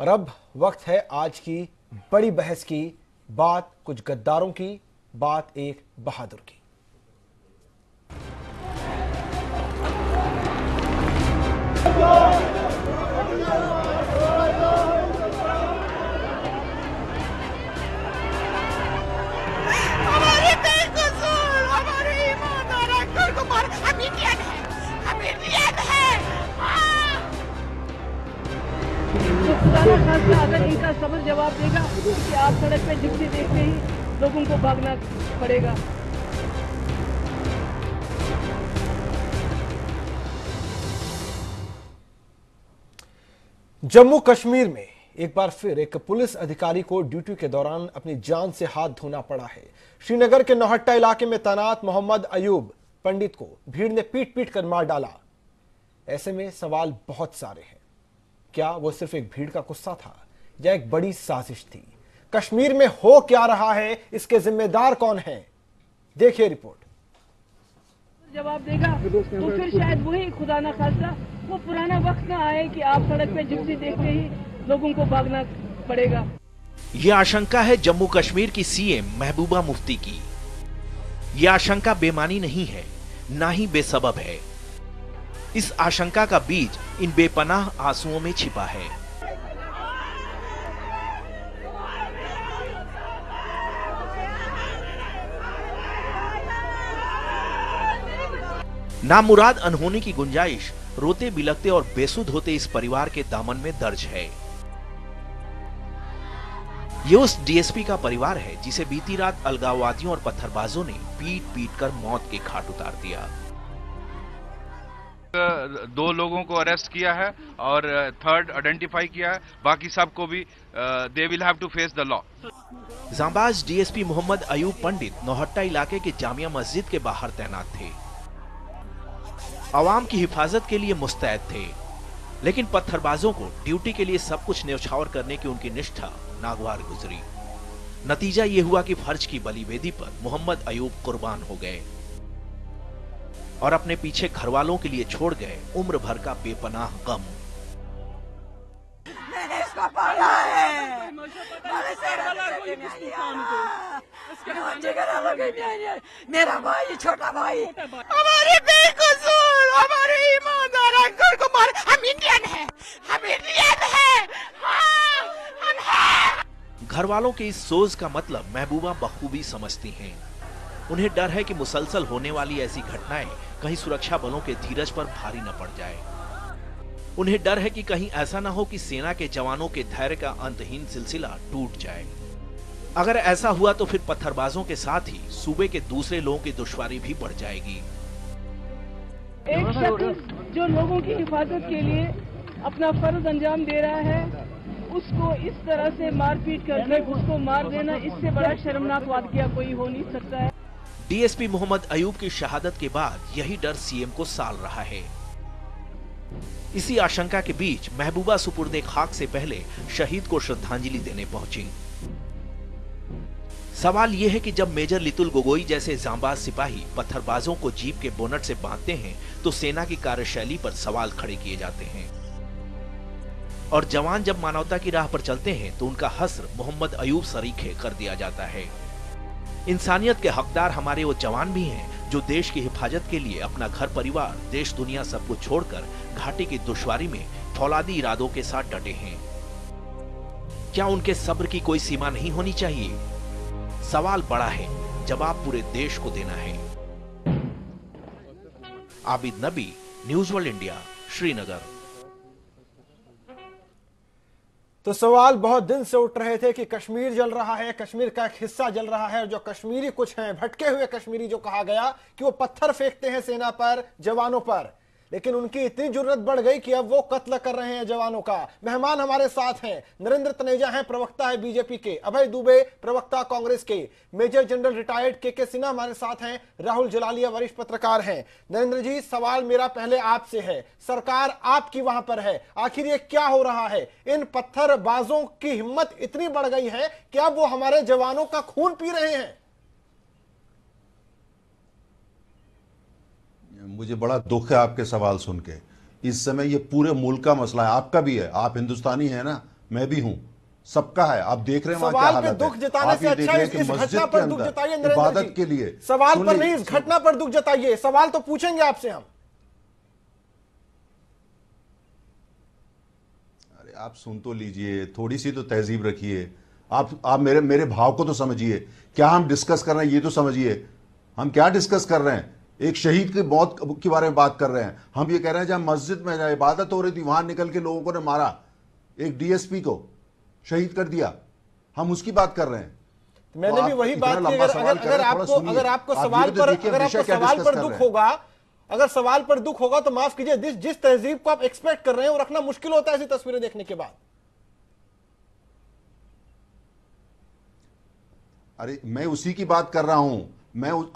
और अब वक्त है आज की बड़ी बहस की। बात कुछ गद्दारों की, बात एक बहादुर की। हमारे बेकसूर, हमारे ईमानदार अंकल को मार। हम इंडियन हैं, हम इंडियन हैं। तो खुदा ना खास्ता अगर इनका सब्र जवाब देगा कि आप सड़क पे जिप्सी देखते ही लोगों को भागना पड़ेगा। जम्मू कश्मीर में एक बार फिर एक पुलिस अधिकारी को ड्यूटी के दौरान अपनी जान से हाथ धोना पड़ा है। श्रीनगर के नौहट्टा इलाके में तैनात मोहम्मद अयूब पंडित को भीड़ ने पीट पीट कर मार डाला। ऐसे में सवाल बहुत सारे हैं। क्या वो सिर्फ एक भीड़ का गुस्सा था या एक बड़ी साजिश थी? कश्मीर में हो क्या रहा है, इसके जिम्मेदार कौन हैं? देखिए रिपोर्ट। जवाब देगा तो फिर शायद वही खुदा ना खास्ता वो पुराना वक्त ना आए कि आप सड़क पे जिप्सी देखते ही लोगों को भागना पड़ेगा। ये आशंका है जम्मू कश्मीर की सीएम महबूबा मुफ्ती की। ये आशंका बेमानी नहीं है, ना ही बेसबब है। इस आशंका का बीज इन बेपनाह आंसुओं में छिपा है। नामुराद अनहोनी की गुंजाइश रोते बिलखते और बेसुध होते इस परिवार के दामन में दर्ज है। ये उस डीएसपी का परिवार है जिसे बीती रात अलगाववादियों और पत्थरबाजों ने पीट पीट कर मौत के घाट उतार दिया। 2 लोगों को अरेस्ट किया है और 3rd आइडेंटिफाई किया है। बाकी सबको भी they will have to face the law. जांबाज डीएसपी मोहम्मद अयूब पंडित नौहट्टा इलाके के जामिया मस्जिद के बाहर तैनात थे। आवाम की हिफाजत के लिए मुस्तैद थे, लेकिन पत्थरबाजों को ड्यूटी के लिए सब कुछ न्यौछावर करने की उनकी निष्ठा नागवार गुजरी। नतीजा ये हुआ कि फर्ज की बलिवेदी पर मोहम्मद अयूब कुर्बान हो गए और अपने पीछे घर वालों के लिए छोड़ गए उम्र भर का बेपनाह गम। मैंने इसको पाला है, मेरा भाई, छोटा भाई, हमारे बेकसूर, हमारे ईमानदार अंकल को मार। हम इंडियन हैं, हम इंडियन हैं। हम हैं। घर वालों के इस सोच का मतलब महबूबा बखूबी समझती हैं। उन्हें डर है कि मुसलसल होने वाली ऐसी घटनाएं कहीं सुरक्षा बलों के धीरज पर भारी न पड़ जाए। उन्हें डर है कि कहीं ऐसा न हो कि सेना के जवानों के धैर्य का अंतहीन सिलसिला टूट जाए। अगर ऐसा हुआ तो फिर पत्थरबाजों के साथ ही सूबे के दूसरे लोगों की दुश्वारी भी बढ़ जाएगी। एक शख्स जो लोगों की हिफाजत के लिए अपना फर्ज अंजाम दे रहा है, उसको इस तरह से मारपीट करके उसको मार देना, इससे बड़ा शर्मनाक वाकया कोई हो नहीं सकता है। डीएसपी मोहम्मद अयूब की शहादत के बाद यही डर सीएम को साल रहा है। इसी आशंका के बीच महबूबा सुपुर्दे खाक से पहले शहीद को श्रद्धांजलि देने पहुंची। सवाल यह है कि जब मेजर लितुल गोगोई जैसे जांबाज सिपाही पत्थरबाजों को जीप के बोनट से बांधते हैं तो सेना की कार्यशैली पर सवाल खड़े किए जाते हैं, और जवान जब मानवता की राह पर चलते हैं तो उनका हस्र मोहम्मद अयूब सरीखे कर दिया जाता है। इंसानियत के हकदार हमारे वो जवान भी हैं जो देश की हिफाजत के लिए अपना घर परिवार, देश दुनिया सब कुछ छोड़कर घाटी की दुश्वारी में फौलादी इरादों के साथ डटे हैं। क्या उनके सब्र की कोई सीमा नहीं होनी चाहिए? सवाल बड़ा है, जवाब पूरे देश को देना है। आबिद नबी, न्यूज वर्ल्ड इंडिया, श्रीनगर। तो सवाल बहुत दिन से उठ रहे थे कि कश्मीर जल रहा है, कश्मीर का एक हिस्सा जल रहा है, और जो कश्मीरी कुछ हैं, भटके हुए कश्मीरी, जो कहा गया कि वो पत्थर फेंकते हैं सेना पर, जवानों पर, लेकिन उनकी इतनी जुर्रत बढ़ गई कि अब वो कत्ल कर रहे हैं जवानों का। मेहमान हमारे साथ हैं, नरेंद्र तनेजा हैं, प्रवक्ता है बीजेपी के, अभय दुबे प्रवक्ता कांग्रेस के, मेजर जनरल रिटायर्ड के सिन्हा हमारे साथ हैं, राहुल जलालिया वरिष्ठ पत्रकार हैं। नरेंद्र जी, सवाल मेरा पहले आपसे है, सरकार आपकी वहां पर है, आखिर ये क्या हो रहा है? इन पत्थरबाजों की हिम्मत इतनी बढ़ गई है कि अब वो हमारे जवानों का खून पी रहे हैं। मुझे बड़ा दुख है आपके सवाल सुन के। इस समय ये पूरे मुल्क का मसला है, आपका भी है, आप हिंदुस्तानी हैं ना, मैं भी हूं, सबका है। आप देख रहे हैं वहां क्या सवाल पे हालत दुख है। जताने आप से ये अच्छा देख रहे है हैं कि इस मस्जिद घटना के पर दुख जताइए अंदर नरेंद्र इबादत जी। के लिए सवाल पर नहीं, इस घटना पर दुख जताइए। सवाल तो पूछेंगे आपसे हम। अरे आप सुन तो लीजिए, थोड़ी सी तो तहजीब रखिए। आप मेरे भाव को तो समझिए। क्या हम डिस्कस कर रहे हैं ये तो समझिए। हम क्या डिस्कस कर रहे हैं? एक शहीद की मौत के बारे में बात कर रहे हैं। हम ये कह रहे हैं जहां मस्जिद में जहां इबादत हो रही थी वहां निकल के लोगों को ने मारा, एक डीएसपी को शहीद कर दिया, हम उसकी बात कर रहे हैं। मैंने तो भी वही इतना बात की। लंबा सवाल कर रहे हैं, थोड़ा सुनिए। अगर आपको आप सवाल ये तो पर देखिए अगर विषय आपको क्या सवाल डिस्कस पर कर दुख रहे हैं। होगा, अगर सवाल पर दुख होगा तो माफ कीजिए, जिस तहजीब को आप एक्सपेक्ट कर रहे हैं वो रखना मुश्किल होता है ऐसी तस्वीरें देखने के बाद। अरे मैं उसी की बात कर रहा हूं।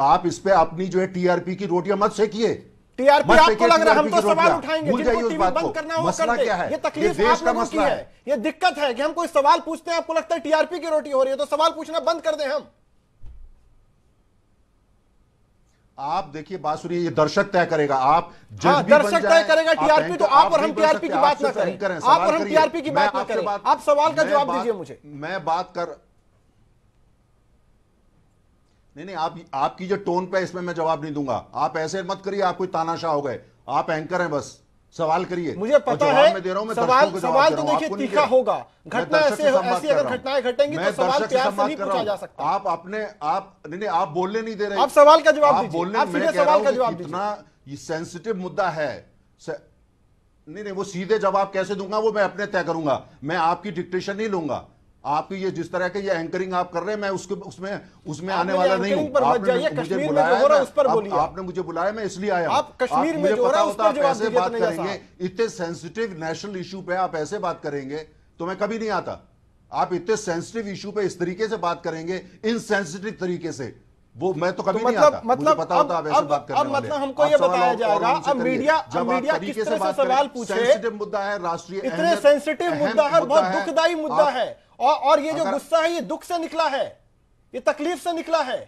आप इस पे अपनी जो है टीआरपी की रोटियां मत सेकिए। टीआरपी मत आपको फेंकिए लग रहा है, हम टीआरपी तो की सवाल रोटियां। उठाएंगे, भूल जाइए जिनको उस टीवी बात बंद को। करना हो मसला कर दे। क्या है? ये तकलीफ देश आप का लोगों की मसला है, ये दिक्कत है कि हम कोई सवाल पूछते हैं, आपको लगता है टीआरपी की रोटी हो रही है, तो सवाल पूछना बंद कर दें हम। आप देखिए बात सुनिए, ये दर्शक तय करेगा। आप जज हाँ, भी बन दर्शक जाएं, तय करेगा आप टीआरपी, एंकर- तो आप और हम नहीं बन टीआरपी की सकते, बात ना आप सिर्फ करें। एंकर हैं, आप सवाल और हम करिए। टीआरपी की मैं बात ना आपसे करें। आप सवाल का मैं जवाब बात- दीजिए मुझे। मैं बात कर नहीं, आपकी जो टोन पे इसमें मैं जवाब नहीं दूंगा। आप ऐसे मत करिए, आप कोई तानाशाह हो गए। आप एंकर हैं, बस सवाल करिए। मुझे पता है मैं दे रहा हूं, मैं सवाल दर्शकों को जवाब सवाल दे तो रहा हूं, देखिए आपको नहीं तीखा दे रहा। होगा। मैं घटना दर्शक से संवाद ऐसी कर अगर रहा हूं। घटनाएं घटेंगी मैं तो सवाल दर्शक से प्यार से संवाद नहीं कर रहा पूछा हूं। जा सकता। आप नहीं, आप बोलने नहीं दे रहे। आप सवाल का जवाब आप दीजिए। बोलने, आप मैं सीधे कह रहा सवाल हूं का कि जवाब दीजिए। कितना ये सेंसिटिव मुद्दा है। नहीं, वो सीधे जवाब कैसे दूंगा वो मैं अपने तय करूंगा। मैं आपकी डिक्टेशन नहीं लूंगा। आपकी ये जिस तरह के ये एंकरिंग आप कर रहे हैं, मैं उसमें आने वाला नहीं हूं। एंकरिंग पर मत आपने जाइए, मुझे कश्मीर में बुलाया जो हो रहा है है, उस पर बोलिए। आपने मुझे बुलाया, मैं इसलिए आया हूं। आप कश्मीर में मुझे जो हो पता रहा है उस होता पर आप जवाब ऐसे दीजिए बात तनेजा करेंगे, साहब। इतने सेंसिटिव नेशनल इशू पे आप ऐसे बात करेंगे तो मैं कभी नहीं आता। आप इतने सेंसिटिव इशू पे इस तरीके से बात करेंगे, इनसेंसिटिव तरीके से, वो मैं तो कभी नहीं आता। मुझे पता होता आप ऐसे बात करने वाले। मतलब हमको ये बताया जाएगा, अब मीडिया किस तरह से सवाल पूछे। सेंसिटिव मुद्दा है, राष्ट्रीय इतने सेंसिटिव मुद्दा है, बहुत दुखदाई मुद्दा है। और ये जो गुस्सा है ये दुख से निकला है, ये तकलीफ से निकला है।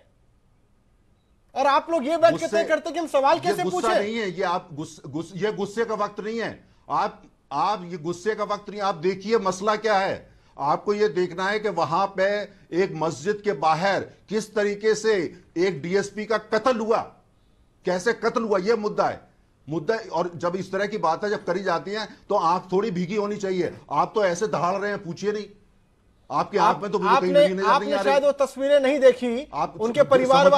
और आप लोग ये बैठ के तय करते कि हम सवाल कैसे पूछे। नहीं है ये, आप ये गुस्से का वक्त नहीं है। आप ये गुस्से का वक्त नहीं। आप देखिए मसला क्या है। आपको ये देखना है कि वहां पे एक मस्जिद के बाहर किस तरीके से एक डीएसपी का कत्ल हुआ, कैसे कत्ल हुआ, यह मुद्दा है। और जब इस तरह की बातें जब करी जाती हैं तो आंख थोड़ी भीगी होनी चाहिए। आप तो ऐसे दहाड़ रहे हैं, पूछिए नहीं। आपकी आंख में तो मुझे कहीं नजर नहीं आ रही। आपने शायद वो तस्वीरें नहीं देखी, उनके परिवार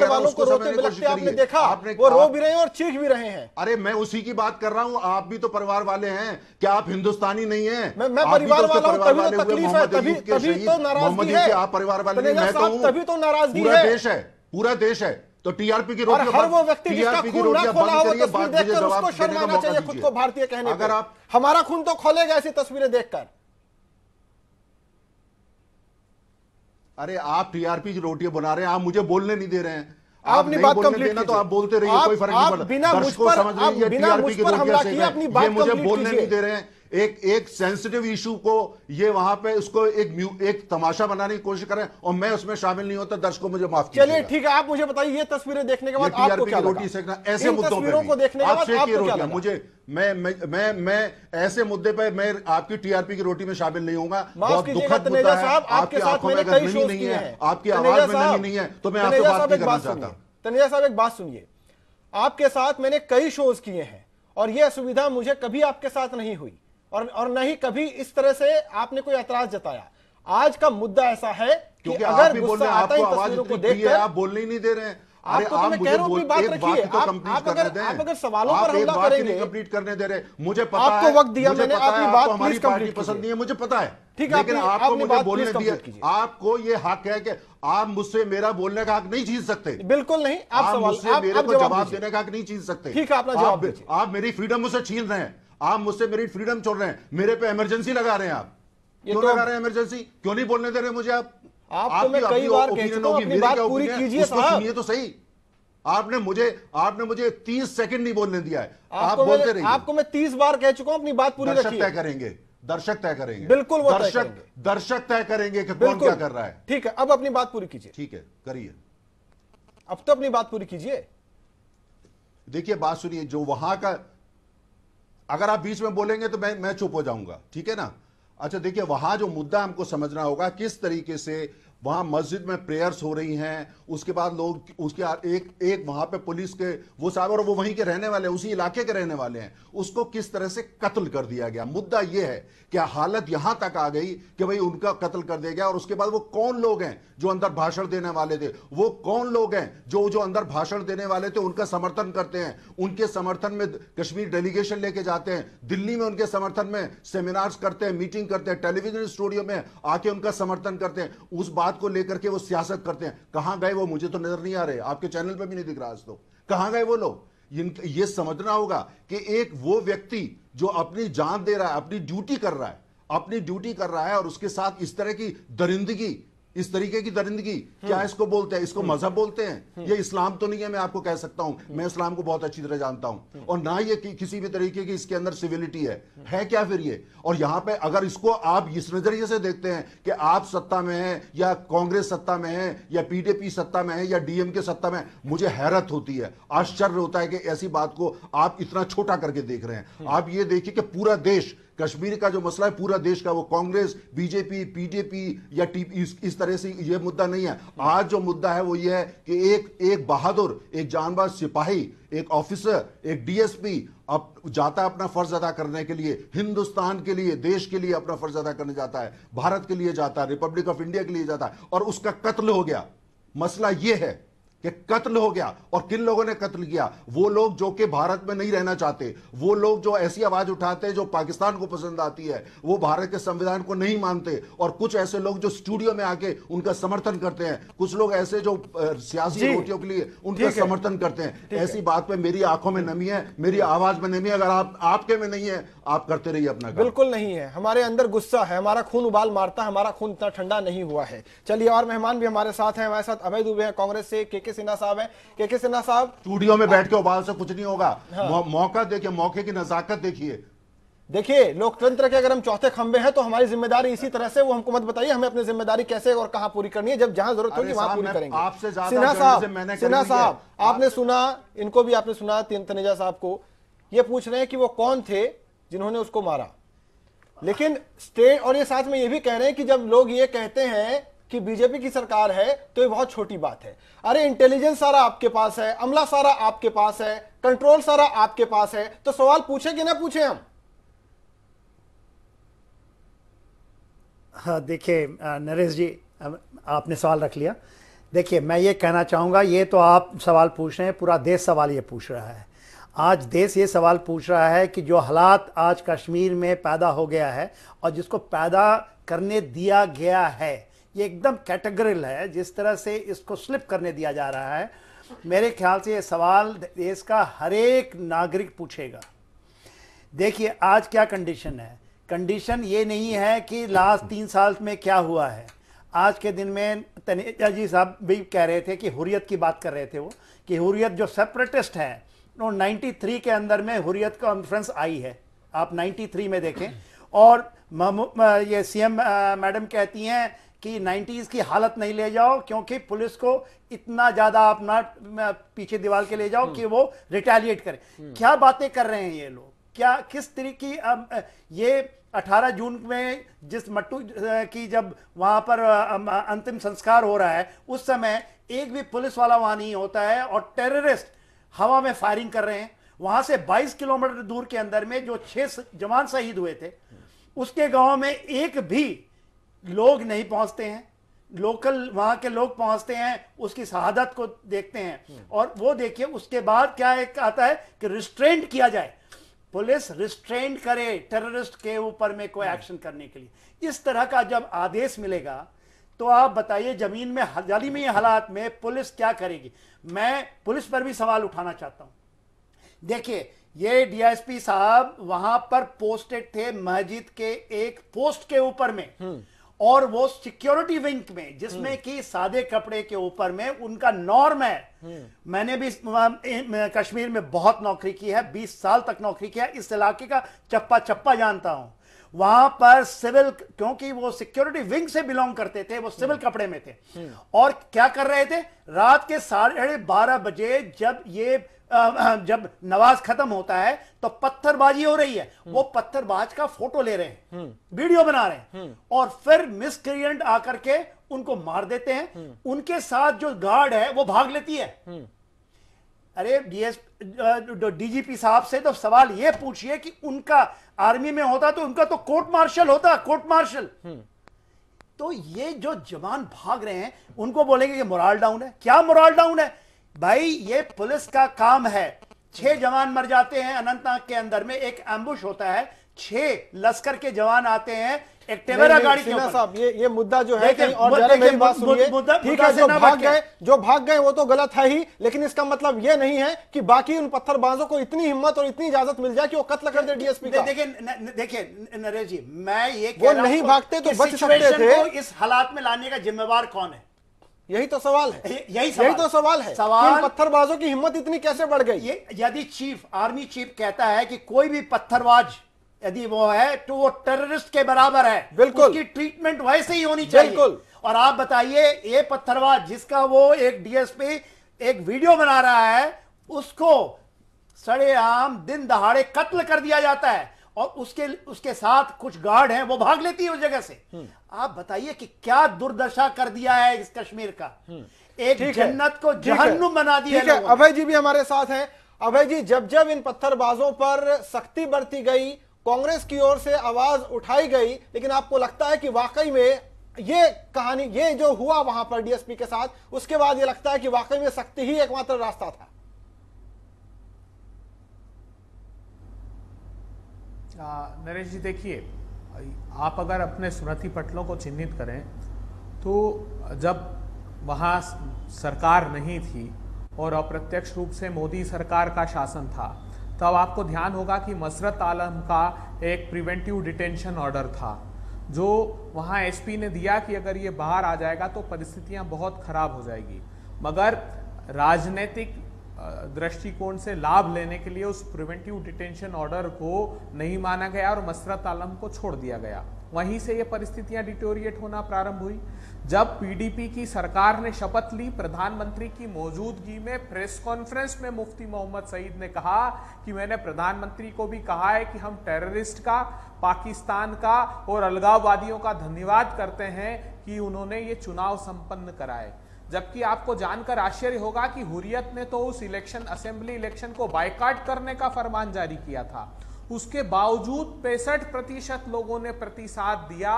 वालों को रोते बिलखते आपने देखा, वो रो भी रहे हैं और चीख भी रहे हैं। अरे मैं उसी की बात कर रहा हूं। आप भी तो परिवार वाले हैं, क्या आप हिंदुस्तानी नहीं हैं? मैं परिवार वाला हूं, तभी तो तकलीफ है, तभी तो नाराजगी है। आप परिवार वाले नहीं, मैं तो हूं। तभी तो नाराजगी पूरा है। देश है, पूरा देश है। तो टीआरपी की रोटियां, हर वो व्यक्ति जिसका खून ना खोला हो तस्वीर देखकर उसको शर्म आना चाहिए खुद को भारतीय कहने अगर पे। आप हमारा खून तो खोलेगा ऐसी तस्वीरें देखकर। अरे आप टीआरपी की रोटियां बना रहे हैं, आप मुझे बोलने नहीं दे रहे हैं। आप नहीं बात कंप्लीट देना तो आप बोलते रहिए, कोई फर्क नहीं पड़ता। बिना मुझ पर हमला किए अपनी बात मुझे कंप्लीट बोलने नहीं कीजिए। दे रहे हैं। एक सेंसिटिव इशू को ये वहां पे उसको एक तमाशा बनाने की कोशिश करें और मैं उसमें शामिल नहीं होता। दर्शकों मुझे माफ कीजिए। चलिए ठीक है, आप मुझे बताइए ये तस्वीरें देखने के बाद आपको क्या लगा? रोटी सेकना ऐसे मुद्दों पे को देखने के बाद आपको क्या लगा? मुझे मैं ऐसे मुद्दे पे मैं आपकी टीआरपी की रोटी में शामिल नहीं होऊंगा। बहुत दुखद मुद्दा है। आपके साथ मैंने कई शोज किए हैं, आपकी आवाज में नमी नहीं है तो मैं आपसे बात नहीं करना चाहता। तनेजा साहब एक बात सुनिए, आपके साथ मैंने कई शोज किए हैं और यह सुविधा मुझे कभी आपके साथ नहीं हुई और न ही कभी इस तरह से आपने कोई ऐतराज जताया। आज का मुद्दा ऐसा है कि अगर गुस्सा आता है इन तस्वीरों को देखकर, आप बोलने ही नहीं दे रहे हैं। आपको तो मैं कह रहा हूं अपनी बात रखिए। आप अगर सवालों पर हमला करेंगे, कंप्लीट करने दे रहे, मुझे पता आपको वक्त दिया मैंने, आपकी बात हमारी पार्टी पसंद नहीं है, मुझे पता है। ठीक है, लेकिन आपको मुझे बोलने दिया, आपको ये हक है कि आप मुझसे मेरा बोलने का हक नहीं छीन सकते। बिल्कुल नहीं, आप मुझसे मेरे को जवाब देने का हक नहीं छीन सकते। ठीक है, अपना जवाब दीजिए। आप मेरी फ्रीडम मुझसे छीन रहे हैं, आप मुझसे मेरी फ्रीडम छोड़ रहे हैं, मेरे पे इमरजेंसी लगा रहे हैं। आप क्यों लगा रहे हैं इमरजेंसी? क्यों नहीं बोलने दे रहे मुझे? आपको मैं कई बार कह चुका हूं अपनी बात पूरी कीजिए साहब। सुनिए तो सही। आपने मुझे 30 सेकंड नहीं बोलने दिया है। आप बोलते रहिए। आपको मैं 30 बार कह चुका हूं अपनी बात पूरी रखिए। दर्शक तय करेंगे। बिल्कुल वो दर्शक तय करेंगे कि कौन क्या कर रहा है। ठीक है, अब अपनी बात पूरी कीजिए। ठीक है, करिए। अब तो अपनी बात पूरी कीजिए। देखिए बात सुनिए, जो वहां का, अगर आप बीच में बोलेंगे तो मैं चुप हो जाऊंगा, ठीक है ना? अच्छा देखिए, वहां जो मुद्दा हमको समझना होगा किस तरीके से वहां मस्जिद में प्रेयर्स हो रही हैं, उसके बाद लोग उसके एक वहां पे पुलिस के वो साहब, और वो वहीं के रहने वाले, उसी इलाके के रहने वाले हैं, उसको किस तरह से कत्ल कर दिया गया। मुद्दा यह है कि हालत यहां तक आ गई कि भाई उनका कत्ल कर दिया गया। और उसके बाद वो कौन लोग हैं जो अंदर भाषण देने वाले थे, वो कौन लोग हैं जो अंदर भाषण देने वाले थे उनका समर्थन करते हैं, उनके समर्थन में कश्मीर डेलीगेशन लेके जाते हैं, दिल्ली में उनके समर्थन में सेमिनार्स करते हैं, मीटिंग करते हैं, टेलीविजन स्टूडियो में आके उनका समर्थन करते हैं, उस बात को लेकर के वो सियासत करते हैं। कहां गए वो, मुझे तो नजर नहीं आ रहे, आपके चैनल पे भी नहीं दिख रहा आज तो। कहां गए वो लोग? ये समझना होगा कि एक वो व्यक्ति जो अपनी जान दे रहा है, अपनी ड्यूटी कर रहा है, और उसके साथ इस तरह की दरिंदगी, इस तरीके की दरिंदगी, क्या इसको बोलते हैं? इसको मजहब बोलते हैं। ये इस्लाम तो नहीं है, मैं आपको कह सकता हूं, मैं इस्लाम को बहुत अच्छी तरह जानता हूं, और ना ये किसी भी तरीके की इसके अंदर सिविलिटी है क्या फिर ये? और यहां पे अगर इसको आप इस नजरिए से देखते हैं कि आप सत्ता में हैं, या कांग्रेस सत्ता में है, या पीडीपी सत्ता में है, या डीएमके सत्ता में, मुझे हैरत होती है, आश्चर्य होता है कि ऐसी बात को आप इतना छोटा करके देख रहे हैं। आप ये देखिए कि पूरा देश, कश्मीर का जो मसला है पूरा देश का, वो कांग्रेस, बीजेपी, पीडीपी या टीपी इस तरह से ये मुद्दा नहीं है। आज जो मुद्दा है वो ये है कि एक बहादुर, एक जानबाज सिपाही, एक ऑफिसर, एक डीएसपी अब जाता है अपना फर्ज अदा करने के लिए, हिंदुस्तान के लिए, देश के लिए अपना फर्ज अदा करने जाता है, भारत के लिए जाता है, रिपब्लिक ऑफ इंडिया के लिए जाता है, और उसका कत्ल हो गया। मसला यह है कि कत्ल हो गया, और किन लोगों ने कत्ल किया? वो लोग जो कि भारत में नहीं रहना चाहते, वो लोग जो ऐसी आवाज उठाते हैं जो पाकिस्तान को पसंद आती है, वो भारत के संविधान को नहीं मानते, और कुछ ऐसे लोग जो स्टूडियो में आके उनका समर्थन करते हैं, कुछ लोग ऐसे जो सियासी रोटियों के लिए उनका समर्थन करते हैं। ऐसी बात पे मेरी आंखों में नमी है, मेरी आवाज में नमी है। अगर आपके में नहीं है, आप करते रहिए अपना काम। बिल्कुल नहीं है, हमारे अंदर गुस्सा है, हमारा खून उबाल मारता है, हमारा खून इतना ठंडा नहीं हुआ है। चलिए, और मेहमान भी हमारे साथ हैं, हमारे साथ अभय दुबे हैं कांग्रेस से, के सिन्हा साहब हैं। के सिन्हा साहब, स्टूडियो में बैठ के उबाल से कुछ नहीं होगा। मौका देखिए, मौके की नजाकत देखिए, लोकतंत्र के अगर हम चौथे खंबे हैं तो हमारी जिम्मेदारी इसी तरह से, वो हमको मत बताइए हमें अपनी जिम्मेदारी कैसे और कहां पूरी करनी है, जब जहां जरूरत होगी वहां पूरी करेंगे। आपसे ज्यादा सिन्हा साहब, आपने सुना, इनको भी आपने सुना, तनेजा साहब को ये पूछ रहे हैं कि वो कौन थे जिन्होंने उसको मारा, लेकिन स्टेट, और ये साथ में ये भी कह रहे हैं कि जब लोग ये कहते हैं कि बीजेपी की सरकार है तो ये बहुत छोटी बात है। अरे इंटेलिजेंस सारा आपके पास है, अमला सारा आपके पास है, कंट्रोल सारा आपके पास है, तो सवाल पूछे कि ना पूछे हम? हाँ, देखिए नरेश जी, आपने सवाल रख लिया। देखिए, मैं ये कहना चाहूँगा, ये तो आप सवाल पूछ रहे हैं, पूरा देश सवाल ये पूछ रहा है। आज देश ये सवाल पूछ रहा है कि जो हालात आज कश्मीर में पैदा हो गया है, और जिसको पैदा करने दिया गया है, ये एकदम कैटेगरिकल है, जिस तरह से इसको स्लिप करने दिया जा रहा है। मेरे ख्याल से ये सवाल देश का हर एक नागरिक पूछेगा। देखिए, आज क्या कंडीशन है? कंडीशन ये नहीं है कि लास्ट 3 साल में क्या हुआ है। आज के दिन में तनेजा जी साहब भी कह रहे थे कि हुर्रियत की बात कर रहे थे, वो कि हुर्रियत जो सेपरेटिस्ट है, 93 के अंदर में हुर्रियत कॉन्फ्रेंस आई है, आप 93 में देखें। और ये सीएम मैडम कहती हैं कि 90s की हालत नहीं ले जाओ, क्योंकि पुलिस को इतना ज्यादा आप ना पीछे दीवार के ले जाओ कि वो रिटेलिएट करे। क्या बातें कर रहे हैं ये लोग? क्या किस तरीके की? ये 18 जून में जिस मट्टू की जब वहां पर अंतिम संस्कार हो रहा है, उस समय एक भी पुलिस वाला वहां नहीं होता है, और टेररिस्ट हवा में फायरिंग कर रहे हैं। वहां से 22 किलोमीटर दूर के अंदर में जो 6 जवान शहीद हुए थे, उसके गांव में एक भी लोग नहीं पहुंचते हैं, लोकल वहां के लोग पहुंचते हैं, उसकी शहादत को देखते हैं। और वो देखिए, उसके बाद क्या एक आता है कि रिस्ट्रेंट किया जाए, पुलिस रिस्ट्रेंट करे टेररिस्ट के ऊपर में कोई एक्शन करने के लिए। इस तरह का जब आदेश मिलेगा तो आप बताइए, जमीन में जालिमी हालात में पुलिस क्या करेगी? मैं पुलिस पर भी सवाल उठाना चाहता हूं। देखिए, ये डीएसपी साहब वहां पर पोस्टेड थे मस्जिद के एक पोस्ट के ऊपर में, और वो सिक्योरिटी विंग में, जिसमें कि सादे कपड़े के ऊपर में उनका नॉर्म है। मैंने भी कश्मीर में बहुत नौकरी की है, 20 साल तक नौकरी किया, इस इलाके का चप्पा चप्पा जानता हूं। वहां पर सिविल, क्योंकि वो सिक्योरिटी विंग से बिलोंग करते थे, वो सिविल कपड़े में थे, और क्या कर रहे थे? रात के 12:30 बजे जब ये जब नवाज खत्म होता है तो पत्थरबाजी हो रही है, वो पत्थरबाज का फोटो ले रहे हैं, वीडियो बना रहे हैं और फिर मिसक्रिएंट आकर के उनको मार देते हैं। उनके साथ जो गार्ड है वो भाग लेती है। अरे डीजीपी साहब से तो सवाल ये पूछिए कि उनका आर्मी में होता तो उनका तो कोर्ट मार्शल होता, कोर्ट मार्शल। तो ये जो जवान भाग रहे हैं उनको बोलेंगे कि मोरल डाउन है। क्या मोरल डाउन है भाई? ये पुलिस का काम है। 6 जवान मर जाते हैं अनंतनाग के अंदर में, एक एम्बुश होता है, 6 लश्कर के जवान आते हैं एक टेवेरा गाड़ी के ऊपर। साहब ये मुद्दा जो है कहीं और जा रहा है, मेरी बात सुनिए। ठीक है, जो भाग गए वो तो गलत है ही, लेकिन इसका मतलब ये नहीं है कि बाकी उन पत्थरबाजों को इतनी हिम्मत और इतनी इजाजत मिल जाए कि वो कत्ल कर दे डीएसपी का। देखिए नरेश जी, मैं ये वो नहीं भागते तो बच सकते थे। इस हालात में लाने का जिम्मेवार कौन है? यही तो सवाल है, यही तो सवाल है। इन पत्थरबाजों की हिम्मत इतनी कैसे बढ़ गई? यदि आर्मी चीफ कहता है कि कोई भी पत्थरबाज यदि वो है तो वो टेररिस्ट के बराबर है, बिल्कुल उसकी ट्रीटमेंट वैसे ही होनी चाहिए। बिल्कुल। और आप बताइए, ये पत्थरबाज जिसका वो एक डीएसपी एक वीडियो बना रहा है, उसको सरेआम दिन दहाड़े कत्ल कर दिया जाता है और उसके साथ कुछ गार्ड हैं, वो भाग लेती है उस जगह से। आप बताइए कि क्या दुर्दशा कर दिया है इस कश्मीर का। एक जन्नत को जहन्नुम बना दिया है। अभय जी भी हमारे साथ हैं। अभय जी, जब जब इन पत्थरबाजों पर सख्ती बरती गई, कांग्रेस की ओर से आवाज उठाई गई, लेकिन आपको लगता है कि वाकई में ये कहानी, ये जो हुआ वहां पर डीएसपी के साथ, उसके बाद ये लगता है कि वाकई में सख्ती ही एकमात्र रास्ता था? नरेश जी, देखिए, आप अगर अपने स्मृति पटलों को चिन्हित करें तो जब वहाँ सरकार नहीं थी और अप्रत्यक्ष रूप से मोदी सरकार का शासन था, तब आपको ध्यान होगा कि मसरत आलम का एक प्रिवेंटिव डिटेंशन ऑर्डर था जो वहाँ एसपी ने दिया कि अगर ये बाहर आ जाएगा तो परिस्थितियाँ बहुत खराब हो जाएगी। मगर राजनीतिक दृष्टिकोण से लाभ लेने के लिए उस प्रिवेंटिव डिटेंशन ऑर्डर को नहीं माना गया और मसरत आलम को छोड़ दिया गया। वहीं से ये परिस्थितियां डिटोरिएट होना प्रारंभ हुई। जब पीडीपी की सरकार ने शपथ ली, प्रधानमंत्री की मौजूदगी में प्रेस कॉन्फ्रेंस में मुफ्ती मोहम्मद सईद ने कहा कि मैंने प्रधानमंत्री को भी कहा है कि हम टेररिस्ट का, पाकिस्तान का और अलगाववादियों का धन्यवाद करते हैं कि उन्होंने ये चुनाव संपन्न कराए। जबकि आपको जानकर आश्चर्य होगा कि हुर्रियत ने तो उस इलेक्शन, असेंबली इलेक्शन को बायकॉट करने का फरमान जारी किया था। उसके बावजूद 65% लोगों ने प्रतिसाद दिया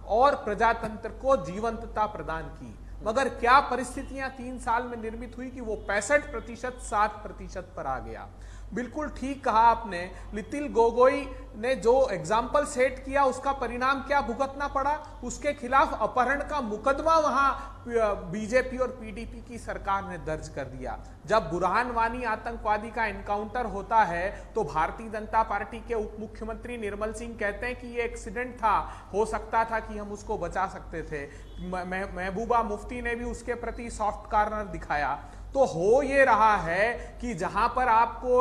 और प्रजातंत्र को जीवंतता प्रदान की। मगर क्या परिस्थितियां 3 साल में निर्मित हुई कि वो 65% 7% पर आ गया। बिल्कुल ठीक कहा आपने। लितिल गोगोई ने जो एग्जाम्पल सेट किया उसका परिणाम क्या भुगतना पड़ा। उसके खिलाफ अपहरण का मुकदमा वहां बीजेपी और पीडीपी की सरकार ने दर्ज कर दिया। जब बुरहान वानी आतंकवादी का एनकाउंटर होता है तो भारतीय जनता पार्टी के उप मुख्यमंत्री निर्मल सिंह कहते हैं कि ये एक्सीडेंट था, हो सकता था कि हम उसको बचा सकते थे। महबूबा मुफ्ती ने भी उसके प्रति सॉफ्ट कॉर्नर दिखाया। तो हो ये रहा है कि जहां पर आपको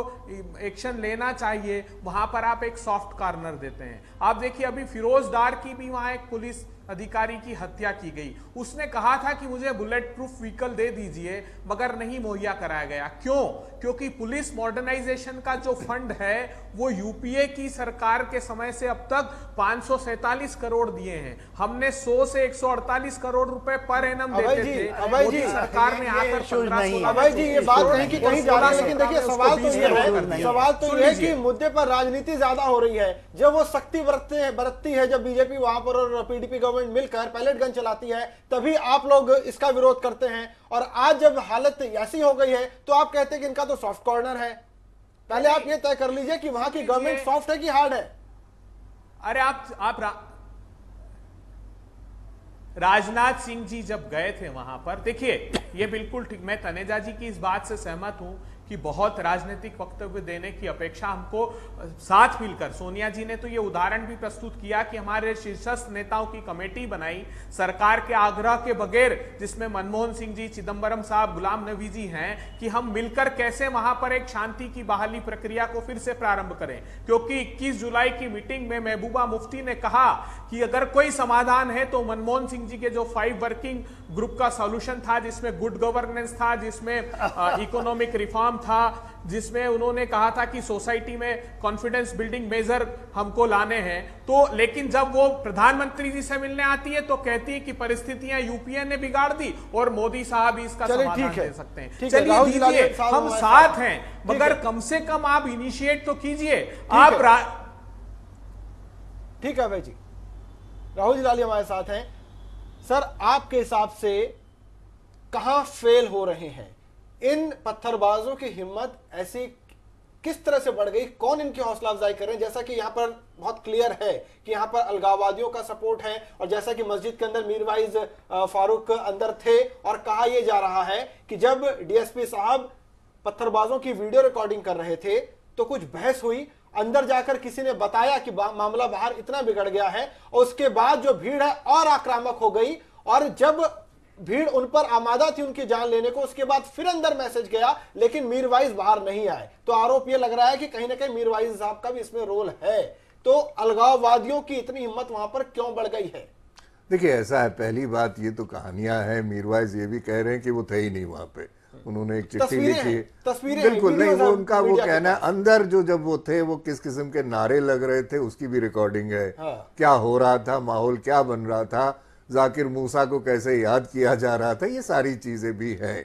एक्शन लेना चाहिए वहां पर आप एक सॉफ्ट कॉर्नर देते हैं। आप देखिए, अभी फिरोज डार की भी वहां एक पुलिस अधिकारी की हत्या की गई। उसने कहा था कि मुझे बुलेट प्रूफ व्हीकल दे दीजिए, मगर नहीं मुहैया कराया गया। क्यों? क्योंकि पुलिस मॉडर्नाइजेशन का जो फंड है वो यूपीए की सरकार के समय से अब तक 547 करोड़ दिए हैं। हमने 100 से 148 करोड़ रुपए पर एनम देते थे। मोदी सरकार ने आकर 15-16। अभय जी, ये बात नहीं कि कहीं जा रही है, लेकिन देखिए सवाल तो ये है कि मुद्दे पर राजनीति ज्यादा हो रही है। जब वो सख्ती बरतती है, जब बीजेपी वहां पर और पीडीपी गवर्नमेंट मिलकर पैलेट गन चलाती है, तभी आप लोग इसका विरोध करते हैं। और आज जब हालत ऐसी हो गई है तो आप कहते हैं कि इनका तो सॉफ्ट कॉर्नर है। पहले आप ये तय कर लीजिए कि वहां की गवर्नमेंट सॉफ्ट है कि हार्ड है। अरे आप राजनाथ सिंह जी जब गए थे वहां पर, देखिए ये बिल्कुल ठीक, मैं तनेजा जी की इस बात से सहमत हूं कि बहुत राजनीतिक वक्तव्य देने की अपेक्षा हमको साथ मिलकर, सोनिया जी ने तो ये उदाहरण भी प्रस्तुत किया कि हमारे शीर्षस्थ नेताओं की कमेटी बनाई सरकार के आग्रह के बगैर, जिसमें मनमोहन सिंह जी, चिदंबरम साहब, गुलाम नबी जी हैं, कि हम मिलकर कैसे वहां पर एक शांति की बहाली प्रक्रिया को फिर से प्रारंभ करें। क्योंकि 21 जुलाई की मीटिंग में महबूबा मुफ्ती ने कहा कि अगर कोई समाधान है तो मनमोहन सिंह जी के जो 5 वर्किंग ग्रुप का सॉल्यूशन था, जिसमें गुड गवर्नेंस था, जिसमें इकोनॉमिक रिफॉर्म था जिसमें उन्होंने कहा था कि सोसाइटी में कॉन्फिडेंस बिल्डिंग मेजर हमको लाने हैं, तो लेकिन जब वो प्रधानमंत्री जी से मिलने आती है तो कहती है कि परिस्थितियां यूपीए ने बिगाड़ दी और मोदी साहब इसका समाधान दे सकते हैं। चलिए दीजिए, हम साथ हैं, मगर कम से कम आप इनिशिएट तो कीजिए। आप ठीक है भाई जी, राहुल जी लाली हमारे साथ हैं। सर, आपके हिसाब से कहां फेल हो रहे हैं इन पत्थरबाजों की हिम्मत ऐसी किस तरह से बढ़ गई? कौन इनकी हौसला अफजाई कर रहे हैं? जैसा कि यहाँ पर बहुत क्लियर है कि यहाँ पर अलगाववादियों का सपोर्ट है, और जैसा कि मस्जिद के अंदर मीरवाइज फारूक अंदर थे, और कहा यह जा रहा है कि जब डीएसपी साहब पत्थरबाजों की वीडियो रिकॉर्डिंग कर रहे थे तो कुछ बहस हुई, अंदर जाकर किसी ने बताया कि मामला बाहर इतना बिगड़ गया है, और उसके बाद जो भीड़ है और आक्रामक हो गई, और जब भीड़ उन पर आमादा थी उनकी जान लेने को, उसके बाद फिर अंदर मैसेज गया, लेकिन मीरवाइज बाहर नहीं आए। तो आरोप यह लग रहा है कि कहीं ना कहीं मीरवाइज साहब का भी इसमें रोल है। तो अलगाववादियों की इतनी हिम्मत वहां पर क्यों बढ़ गई है? देखिए, ऐसा है, पहली बात ये तो कहानियां हैं, मीरवाइज ये भी कह रहे हैं कि वो थे ही नहीं वहां पे, उन्होंने एक चिट्ठी लिखी, बिल्कुल नहीं, वो उनका वो कहना है। अंदर जो जब वो थे वो किस किस्म के नारे लग रहे थे उसकी भी रिकॉर्डिंग है। क्या हो रहा था, माहौल क्या बन रहा था, जाकिर मूसा को कैसे याद किया जा रहा था, ये सारी चीजें भी हैं।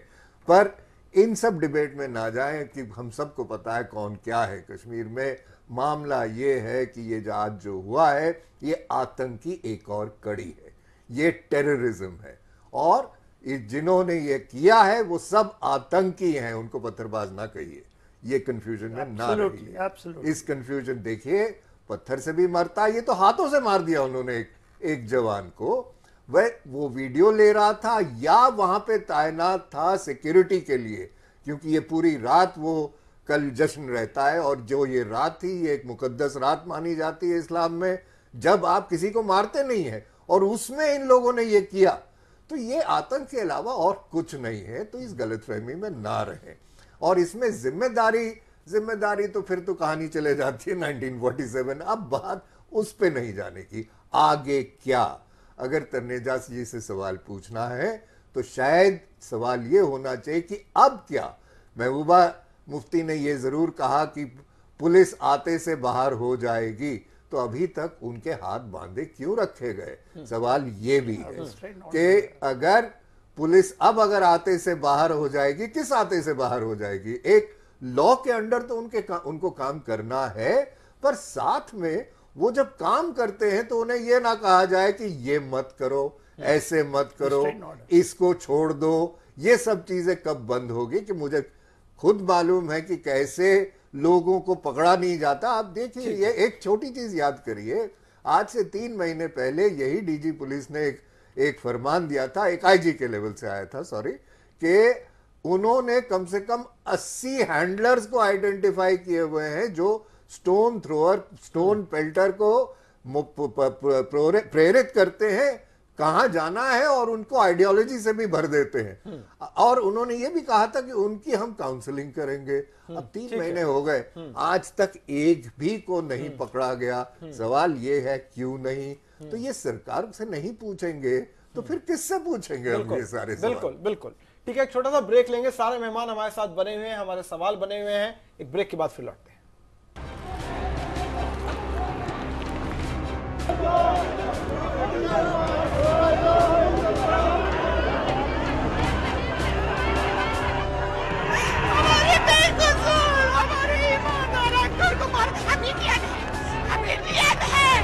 पर इन सब डिबेट में ना जाएं कि हम सबको पता है कौन क्या है कश्मीर में। मामला ये है कि ये आज जो हुआ है ये आतंकी एक और कड़ी है, ये टेररिज्म है, और जिन्होंने ये किया है वो सब आतंकी हैं, उनको पत्थरबाज ना कहिए, ये कंफ्यूजन में ना रहिए। इस कंफ्यूजन, देखिए पत्थर से भी मरता, ये तो हाथों से मार दिया उन्होंने एक जवान को। वह वो वीडियो ले रहा था या वहां पे तैनात था सिक्योरिटी के लिए, क्योंकि ये पूरी रात वो कल जश्न रहता है, और जो ये रात थी ये एक मुकद्दस रात मानी जाती है इस्लाम में, जब आप किसी को मारते नहीं है, और उसमें इन लोगों ने ये किया, तो ये आतंक के अलावा और कुछ नहीं है। तो इस गलतफहमी में ना रहे, और इसमें जिम्मेदारी तो फिर तो कहानी चले जाती है 1947। अब बात उस पे नहीं जाने की, आगे क्या। अगर तनेजा जी से सवाल पूछना है तो शायद सवाल ये होना चाहिए कि अब क्या। महबूबा मुफ्ती ने ये जरूर कहा कि पुलिस आते से बाहर हो जाएगी, तो अभी तक उनके हाथ बांधे क्यों रखे गए? सवाल ये भी है कि अगर पुलिस अब अगर आते से बाहर हो जाएगी, किस आते से बाहर हो जाएगी? एक लॉ के अंडर तो उनको काम करना है, पर साथ में वो जब काम करते हैं तो उन्हें ये ना कहा जाए कि ये मत करो, ऐसे मत करो, इसको छोड़ दो। ये सब चीजें कब बंद होगी? कि मुझे खुद मालूम है कि कैसे लोगों को पकड़ा नहीं जाता। आप देखिए, ये एक छोटी चीज याद करिए, आज से 3 महीने पहले यही डीजी पुलिस ने एक फरमान दिया था, एक आईजी के लेवल से आया था, सॉरी, कि उन्होंने कम से कम 80 हैंडलर्स को आइडेंटिफाई किए हुए हैं जो स्टोन थ्रोअर, स्टोन पेल्टर को प्रेरित करते हैं कहां जाना है, और उनको आइडियोलॉजी से भी भर देते हैं। और उन्होंने ये भी कहा था कि उनकी हम काउंसलिंग करेंगे। अब 3 महीने हो गए, आज तक एक भी को नहीं पकड़ा गया। सवाल ये है क्यों नहीं? तो ये सरकार से नहीं पूछेंगे तो फिर किससे पूछेंगे हम ये सारे सवाल? बिल्कुल बिल्कुल। ठीक है, एक छोटा सा ब्रेक लेंगे। सारे मेहमान हमारे साथ बने हुए हैं, हमारे सवाल बने हुए हैं। एक ब्रेक के बाद फिर लौटते हैं। हमारे बेकसूर, हमारे ईमानदार अंकल को मार, हम इंडियन हैं, हम इंडियन हैं।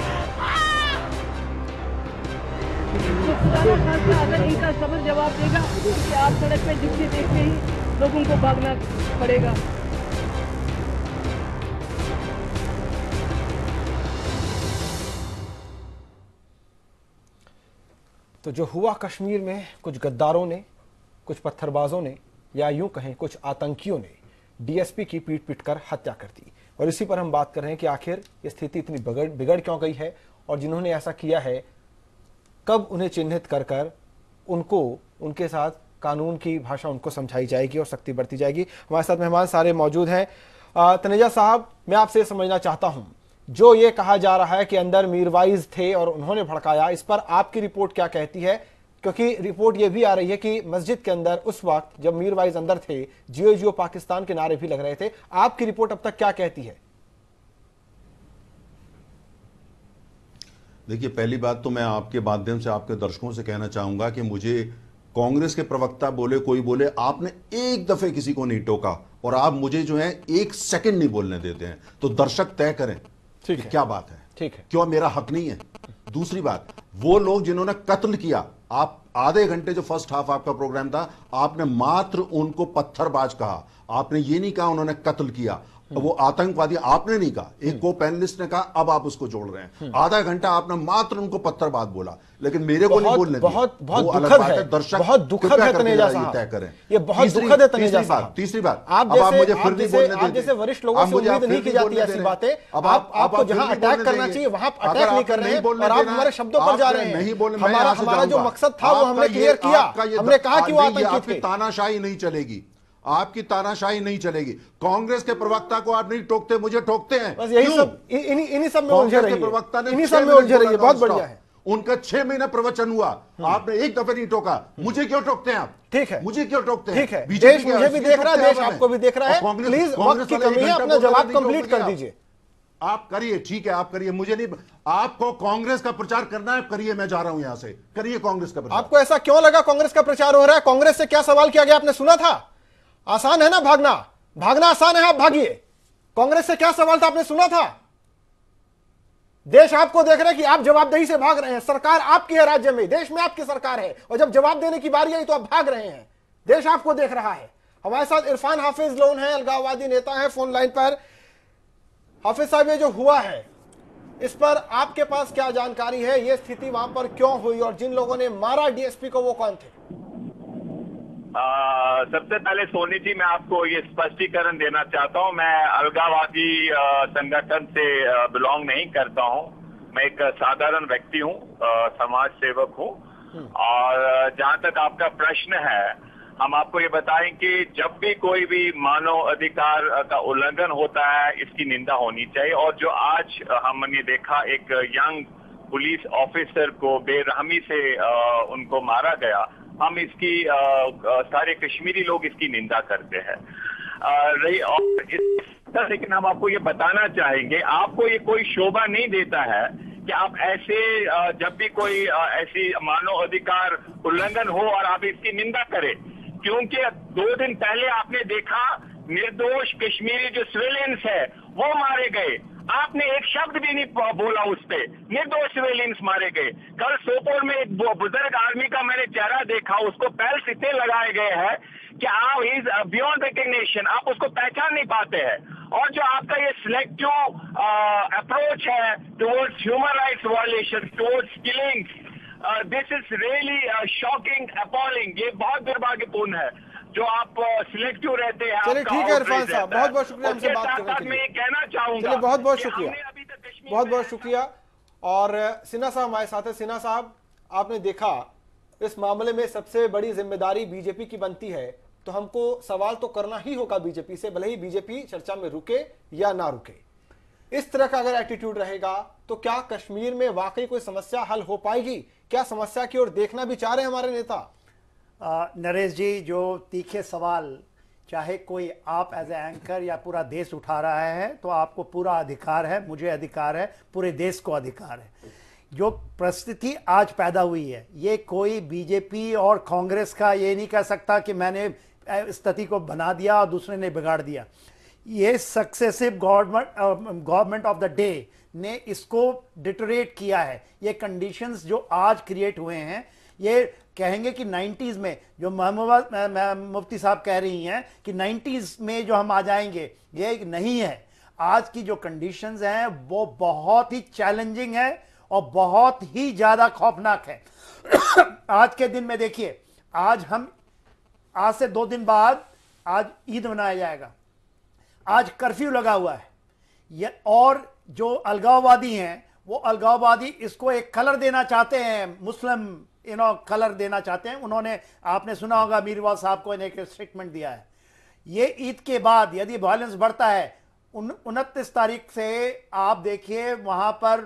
तो खुदा ना खास्ता अगर इनका सबक जवाब देगा कि आप सड़क पे जिससे देखते ही लोगों को भागना पड़ेगा। तो जो हुआ कश्मीर में, कुछ गद्दारों ने, कुछ पत्थरबाजों ने, या यूं कहें कुछ आतंकियों ने डीएसपी की पीट पीट कर हत्या कर दी। और इसी पर हम बात कर रहे हैं कि आखिर ये स्थिति इतनी बिगड़ क्यों गई है, और जिन्होंने ऐसा किया है कब उन्हें चिन्हित कर कर उनको, उनके साथ कानून की भाषा उनको समझाई जाएगी और सख्ती बढ़ती जाएगी। हमारे साथ मेहमान सारे मौजूद हैं। तनेजा साहब, मैं आपसे समझना चाहता हूं, जो ये कहा जा रहा है कि अंदर मीरवाइज थे और उन्होंने भड़काया, इस पर आपकी रिपोर्ट क्या कहती है? क्योंकि रिपोर्ट यह भी आ रही है कि मस्जिद के अंदर उस वक्त जब मीरवाइज अंदर थे, जियो जियो पाकिस्तान के नारे भी लग रहे थे। आपकी रिपोर्ट अब तक क्या कहती है? देखिए, पहली बात तो मैं आपके माध्यम से आपके दर्शकों से कहना चाहूंगा कि मुझे कांग्रेस के प्रवक्ता बोले, कोई बोले, आपने एक दफे किसी को नहीं टोका और आप मुझे जो है एक सेकंड नहीं बोलने देते हैं। तो दर्शक तय करें ठीक है, क्या बात है, ठीक है, क्यों मेरा हक नहीं है? दूसरी बात, वो लोग जिन्होंने कत्ल किया, आप आधे घंटे जो फर्स्ट हाफ आपका प्रोग्राम था, आपने मात्र उनको पत्थरबाज कहा, आपने ये नहीं कहा उन्होंने कत्ल किया, वो आतंकवादी आपने नहीं कहा। एक को पैनलिस्ट ने कहा, अब आप उसको जोड़ रहे हैं। आधा घंटा आपने मात्र उनको पत्थरबाज बोला, लेकिन मेरे को नहीं बोलने दिया। बहुत दुखद है, दर्शक बहुत दुखद है तनेजा साहब, तय करें। ये बहुत दुखद है तनेजा साहब। तीसरी बात, आप जैसे वरिष्ठ लोगों से उम्मीद नहीं की जाती ऐसी बातें। अब आपको जहां अटैक करना चाहिए वहां अटैक नहीं कर रहे हैं और आप हमारे शब्दों पर जा रहे हैं। हमारा जो मकसद था वो हमने क्लियर किया, हमने कहा कि वो आतंकी थे। तानाशाही नहीं चलेगी, आपकी तानाशाही नहीं चलेगी। कांग्रेस के प्रवक्ता को आप नहीं टोकते, मुझे टोकते हैं। बस यही सब, इन्हीं सब में उलझे रही है, प्रवक्ता ने इन्हीं सब में उलझे रही है। बहुत बढ़िया है, उनका 6 महीना प्रवचन हुआ, आपने एक दफे नहीं टोका। मुझे क्यों टोकते हैं आप? ठीक है, मुझे क्यों टोकते हैं? ठीक है, देश मुझे भी देख रहा है, देश आपको भी देख रहा है। प्लीज, वक्त की कमी है, अपना जवाब कंप्लीट कर दीजिए। आप करिए, ठीक है, आप करिए। मुझे नहीं, आपको कांग्रेस का प्रचार करना है, करिए। मैं जा रहा हूं यहां से, करिए कांग्रेस का प्रचार। आपको ऐसा क्यों लगा कांग्रेस का प्रचार हो रहा है? कांग्रेस से क्या सवाल किया गया, आपने सुना था? आसान है ना भागना, भागना आसान है, आप भागिए। कांग्रेस से क्या सवाल था, आपने सुना था? देश आपको देख रहा है कि आप जवाबदेही से भाग रहे हैं। सरकार आपकी है, राज्य में, देश में आपकी सरकार है, और जब जवाब देने की बारी आई तो आप भाग रहे हैं। देश आपको देख रहा है। हमारे साथ इरफान हाफिज लोन है, अलगाववादी नेता है, फोन लाइन पर। हाफिज साहब, ये जो हुआ है इस पर आपके पास क्या जानकारी है? ये स्थिति वहां पर क्यों हुई और जिन लोगों ने मारा डीएसपी को वो कौन थे? सबसे पहले सोनी जी, मैं आपको ये स्पष्टीकरण देना चाहता हूं। मैं अलगाववादी संगठन से बिलोंग नहीं करता हूं। मैं एक साधारण व्यक्ति हूं, समाज सेवक हूं। और जहां तक आपका प्रश्न है, हम आपको ये बताएं कि जब भी कोई भी मानव अधिकार का उल्लंघन होता है, इसकी निंदा होनी चाहिए। और जो आज हमने देखा, एक यंग पुलिस ऑफिसर को बेरहमी से उनको मारा गया, हम इसकी सारे कश्मीरी लोग इसकी निंदा करते हैं। लेकिन हम आपको ये बताना चाहेंगे, आपको ये कोई शोभा नहीं देता है कि आप ऐसे जब भी कोई ऐसी मानव अधिकार उल्लंघन हो और आप इसकी निंदा करें, क्योंकि 2 दिन पहले आपने देखा निर्दोष कश्मीरी जो सिविलियंस है वो मारे गए। आपने एक शब्द भी नहीं बोला उस पे, निर्दोष सिविलियंस मारे गए। कल सोपोर में एक बुजुर्ग आदमी का मैंने चेहरा देखा, उसको पैल्स इतने लगाए गए हैं कि आप इज बियॉन्ड रिकग्निशन, आप उसको पहचान नहीं पाते हैं। और जो आपका ये सिलेक्टिव अप्रोच है towards human rights violation, towards killing, this is really shocking, appalling. ये बहुत दुर्भाग्यपूर्ण है जो आप सिलेक्टिव रहते हैं। चलिए ठीक है इरफान साहब, बहुत बहुत शुक्रिया हमसे बात करने के लिए। मैं ये कहना चाहूंगा, चलिए बहुत बहुत शुक्रिया, बहुत बहुत शुक्रिया। और सिन्हा साहब हमारे साथ है। सिन्हा साहब, आपने देखा इस मामले में सबसे बड़ी जिम्मेदारी बीजेपी की बनती है, तो हमको सवाल तो करना ही होगा बीजेपी से, भले ही बीजेपी चर्चा में रुके या ना रुके। इस तरह का अगर एटीट्यूड रहेगा तो क्या कश्मीर में वाकई कोई समस्या हल हो पाएगी? क्या समस्या की ओर देखना भी चाह रहे हैं हमारे नेता? नरेश जी, जो तीखे सवाल चाहे कोई आप एज ए एंकर या पूरा देश उठा रहा है, तो आपको पूरा अधिकार है, मुझे अधिकार है, पूरे देश को अधिकार है। जो परिस्थिति आज पैदा हुई है, ये कोई बीजेपी और कांग्रेस का ये नहीं कह सकता कि मैंने स्थिति को बना दिया और दूसरे ने बिगाड़ दिया। ये successive government of the day ने इसको डिटोरेट किया है। ये कंडीशंस जो आज क्रिएट हुए हैं, ये कहेंगे कि 90s में जो मुफ्ती साहब कह रही हैं कि 90s में जो हम आ जाएंगे, ये नहीं है। आज की जो कंडीशंस हैं वो बहुत ही चैलेंजिंग है और बहुत ही ज़्यादा खौफनाक है। आज के दिन में देखिए, आज से 2 दिन बाद आज ईद मनाया जाएगा, आज कर्फ्यू लगा हुआ है। और जो अलगाववादी हैं, वो अलगाववादी इसको एक कलर देना चाहते हैं, मुस्लिम कलर देना चाहते हैं। उन्होंने, आपने सुना होगा, मीरवाल साहब को एक स्टेटमेंट दिया है। ये ईद के बाद यदि वायलेंस बढ़ता है, 29 तारीख से आप देखिए वहां पर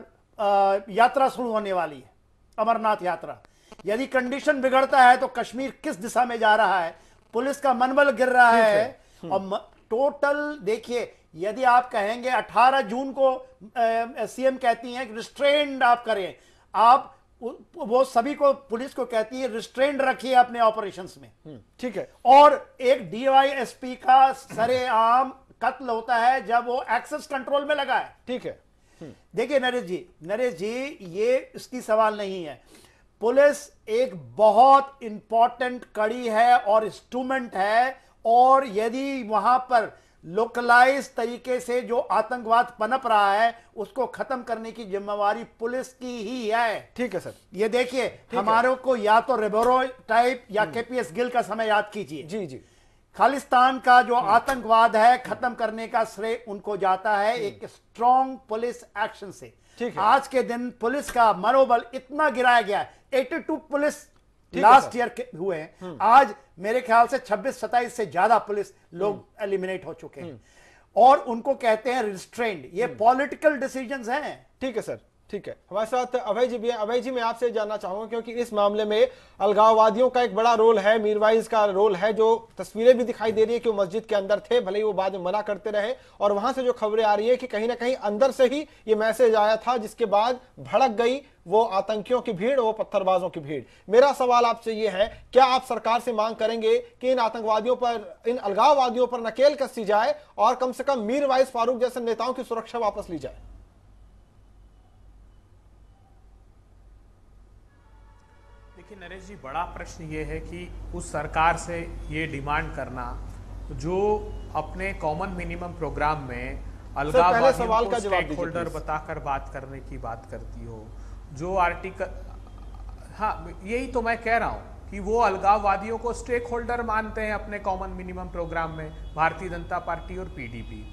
यात्रा शुरू होने वाली है, अमरनाथ यात्रा। यदि कंडीशन बिगड़ता है तो कश्मीर किस दिशा में जा रहा है, पुलिस का मनबल गिर रहा है। और टोटल देखिए, यदि आप कहेंगे 18 जून को सीएम कहती हैं कि रिस्ट्रेंड आप करें, आप वो सभी को पुलिस को कहती है रिस्ट्रेंड रखिए अपने ऑपरेशंस में, ठीक है। और एक डीवाईएसपी का सरेआम कत्ल होता है जब वो एक्सेस कंट्रोल में लगा है, ठीक है। देखिए नरेश जी ये इसकी सवाल नहीं है। पुलिस एक बहुत इंपॉर्टेंट कड़ी है और इंस्ट्रूमेंट है, और यदि वहां पर लोकलाइज तरीके से जो आतंकवाद पनप रहा है उसको खत्म करने की जिम्मेवारी पुलिस की ही है। ठीक है सर। ये देखिए, हमारे को या तो रिबेरो टाइप या केपीएस गिल का समय याद कीजिए। जी जी। खालिस्तान का जो आतंकवाद है खत्म करने का श्रेय उनको जाता है एक स्ट्रॉन्ग पुलिस एक्शन से। आज के दिन पुलिस का मनोबल इतना गिराया गया है, 82 पुलिस लास्ट ईयर हुए हैं, आज मेरे ख्याल से 26-27 से ज्यादा पुलिस लोग एलिमिनेट हो चुके हैं, और उनको कहते हैं रिस्ट्रेंड। ये पॉलिटिकल डिसीजंस हैं। ठीक है सर, ठीक है। हमारे साथ अभय जी भी हैं। अभय जी, मैं आपसे जानना चाहूंगा क्योंकि इस मामले में अलगाववादियों का एक बड़ा रोल है, मीरवाइज का रोल है, जो तस्वीरें भी दिखाई दे रही है कि वो मस्जिद के अंदर थे, भले ही वो बाद में मना करते रहे, और वहां से जो खबरें आ रही है कि कहीं ना कहीं अंदर से ही ये मैसेज आया था, जिसके बाद भड़क गई वो आतंकियों की भीड़, वो पत्थरबाजों की भीड़। मेरा सवाल आपसे ये है, क्या आप सरकार से मांग करेंगे कि इन आतंकवादियों पर, इन अलगाववादियों पर नकेल कसी जाए और कम से कम मीरवाइज फारूक जैसे नेताओं की सुरक्षा वापस ली जाए? देखिए नरेश जी, बड़ा प्रश्न ये है कि उस सरकार से ये डिमांड करना जो अपने कॉमन मिनिमम प्रोग्राम में अलगाववादियों को स्टेक होल्डर बताकर बात करने की बात करती हो, जो आर्टिकल, हाँ यही तो मैं कह रहा हूं कि वो अलगाववादियों को स्टेक होल्डर मानते हैं अपने कॉमन मिनिमम प्रोग्राम में, भारतीय जनता पार्टी और पीडीपी,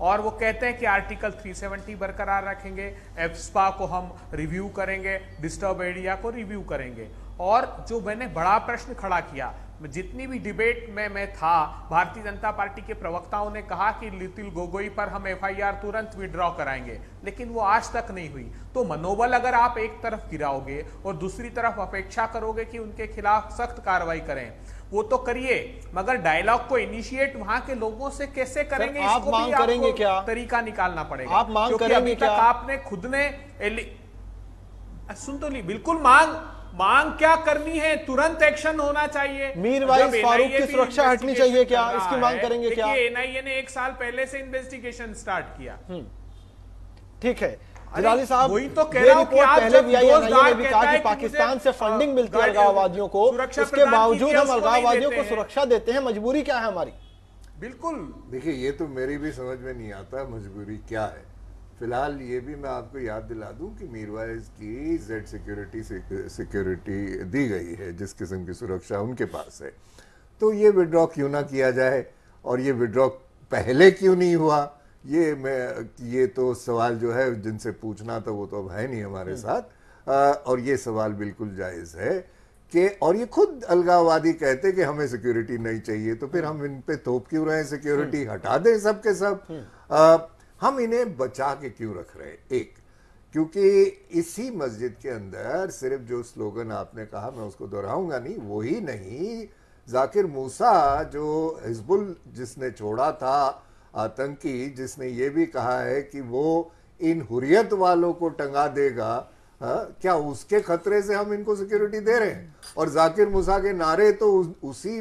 और वो कहते हैं कि आर्टिकल 370 बरकरार रखेंगे, एफ्स्पा को हम रिव्यू करेंगे, डिस्टर्ब एरिया को रिव्यू करेंगे। और जो मैंने बड़ा प्रश्न खड़ा किया, जितनी भी डिबेट में मैं था, भारतीय जनता पार्टी के प्रवक्ताओं ने कहा कि लितिल गोगोई पर हम एफआईआर तुरंत विड्रॉ कराएंगे, लेकिन वो आज तक नहीं हुई। तो मनोबल अगर आप एक तरफ गिराओगे और दूसरी तरफ अपेक्षा करोगे कि उनके खिलाफ सख्त कार्रवाई करें, वो तो करिए, मगर डायलॉग को इनिशिएट वहां के लोगों से कैसे करेंगे, आप मांग करेंगे क्या? तरीका निकालना पड़ेगा। आप मांग करेंगे क्या? आपने खुद ने सुन तो ली, बिल्कुल मांग क्या करनी है, तुरंत एक्शन होना चाहिए। मीरवाइज फारूक की सुरक्षा हटनी चाहिए क्या? इसकी मांग करेंगे क्या? एनआईए ने 1 साल पहले से इन्वेस्टिगेशन स्टार्ट किया। ठीक है जिलानी साहब, वही तो कह रहा हूं कि आप पहले भी आईएनआईए ने कहा कि पाकिस्तान से फंडिंग मिलती है अलगाववादियों को, उसके बावजूद हम अलगाववादियों को सुरक्षा देते हैं, मजबूरी क्या है हमारी? बिल्कुल, देखिए ये तो मेरी भी समझ में नहीं आता मजबूरी क्या है। फिलहाल ये भी मैं आपको याद दिला दूं कि मीरवाइज की जेड सिक्योरिटी दी गई है, जिस किस्म की सुरक्षा उनके पास है, तो ये विड्रॉ क्यों ना किया जाए, और ये विड्रॉ पहले क्यों नहीं हुआ, ये तो सवाल जो है जिनसे पूछना था वो तो अब है नहीं हमारे साथ, और ये सवाल बिल्कुल जायज़ है कि, और ये खुद अलगाववादी कहते कि हमें सिक्योरिटी नहीं चाहिए, तो फिर हम इन पे थोप क्यों रहे हैं, सिक्योरिटी हटा दें सब के सब, हम इन्हें बचा के क्यों रख रहे हैं? एक, क्योंकि इसी मस्जिद के अंदर सिर्फ जो स्लोगन आपने कहा, मैं उसको दोहराऊंगा नहीं, वही नहीं, जाकिर मूसा जो हिजबुल जिसने छोड़ा था आतंकी, जिसने ये भी कहा है कि वो इन हुर्रियत वालों को टंगा देगा, क्या उसके खतरे से हम इनको सिक्योरिटी दे रहे हैं? और जाकिर मूसा के नारे तो उसी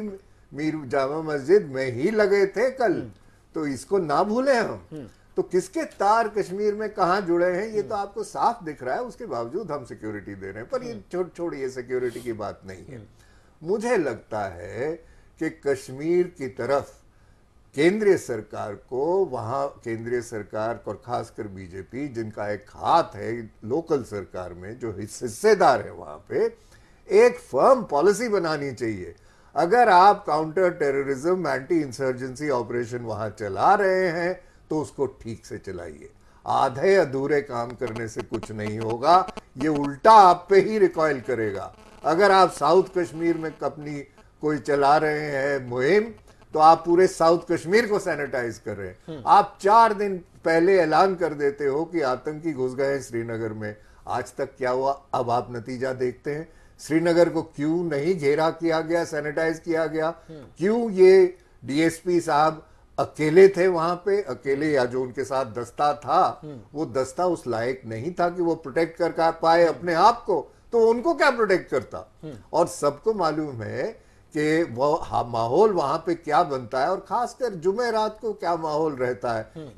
मीर जामा मस्जिद में ही लगे थे कल, तो इसको ना भूलें हम। तो किसके तार कश्मीर में कहां जुड़े हैं ये तो आपको साफ दिख रहा है, उसके बावजूद हम सिक्योरिटी दे रहे हैं। पर ये छोड़िए, सिक्योरिटी की बात नहीं है। मुझे लगता है कि कश्मीर की तरफ केंद्रीय सरकार को, वहां केंद्रीय सरकार और खासकर बीजेपी जिनका एक हाथ है लोकल सरकार में, जो हिस्सेदार है वहां पे, एक फर्म पॉलिसी बनानी चाहिए। अगर आप counter terrorism, anti insurgency operation वहां चला रहे हैं तो उसको ठीक से चलाइए। आधे अधूरे काम करने से कुछ नहीं होगा, ये उल्टा आप पे ही रिकॉइल करेगा। अगर आप साउथ कश्मीर में अपनी कोई चला रहे हैं मुहिम, तो आप पूरे साउथ कश्मीर को सैनिटाइज कर रहे हैं। आप 4 दिन पहले ऐलान कर देते हो कि आतंकी घुस गए श्रीनगर में, आज तक क्या हुआ? अब आप नतीजा देखते हैं, श्रीनगर को क्यों नहीं घेरा किया गया, सैनिटाइज किया गया, क्यों ये डीएसपी साहब अकेले थे वहां पे, अकेले, या जो उनके साथ दस्ता था वो दस्ता उस लायक नहीं था कि वो प्रोटेक्ट कर पाए अपने आप को, तो उनको क्या प्रोटेक्ट करता। और सबको मालूम है कि वो माहौल वहां पे क्या बनता है, और खासकर जुमे रात को क्या माहौल रहता है।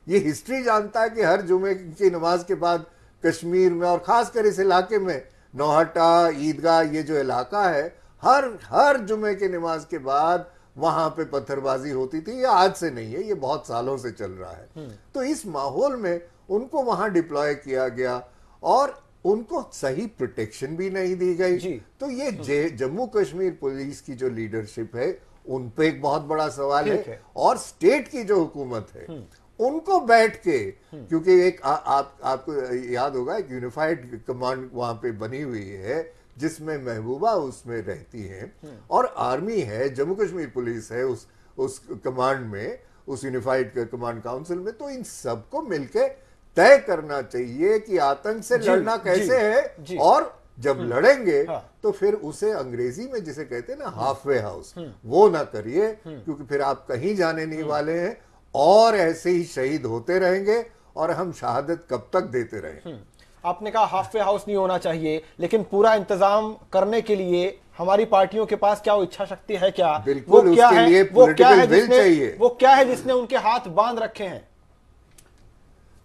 ये हिस्ट्री जानता है कि हर जुमे की नमाज के बाद कश्मीर में, और खासकर इस इलाके में नौहट्टा, ईदगाह, ये जो इलाका है, हर जुमे की नमाज के बाद वहां पे पत्थरबाजी होती थी। ये आज से नहीं है, ये बहुत सालों से चल रहा है। तो इस माहौल में उनको वहां डिप्लॉय किया गया और उनको सही प्रोटेक्शन भी नहीं दी गई। तो ये जम्मू कश्मीर पुलिस की जो लीडरशिप है उन पे एक बहुत बड़ा सवाल है, और स्टेट की जो हुकूमत है उनको बैठ के, क्योंकि एक आपको याद होगा एक यूनिफाइड कमांड वहां पे बनी हुई है जिसमें महबूबा उसमें रहती हैं, और आर्मी है, जम्मू कश्मीर पुलिस है उस कमांड में, उस यूनिफाइड कमांड काउंसिल में। तो इन सबको मिलके तय करना चाहिए कि आतंक से लड़ना कैसे है, और जब लड़ेंगे तो फिर उसे अंग्रेजी में जिसे कहते हैं ना हाफ वे हाउस, वो ना करिए, क्योंकि फिर आप कहीं जाने नहीं वाले हैं और ऐसे ही शहीद होते रहेंगे और हम शहादत कब तक देते रहें। आपने कहा हाफ वे हाउस नहीं होना चाहिए, लेकिन पूरा इंतजाम करने के लिए हमारी पार्टियों के पास क्या वो इच्छा शक्ति है क्या? बिल्कुल, वो क्या उसके है, लिए वो क्या है पॉलिटिकल विल चाहिए। वो क्या है जिसने उनके हाथ बांध रखे हैं?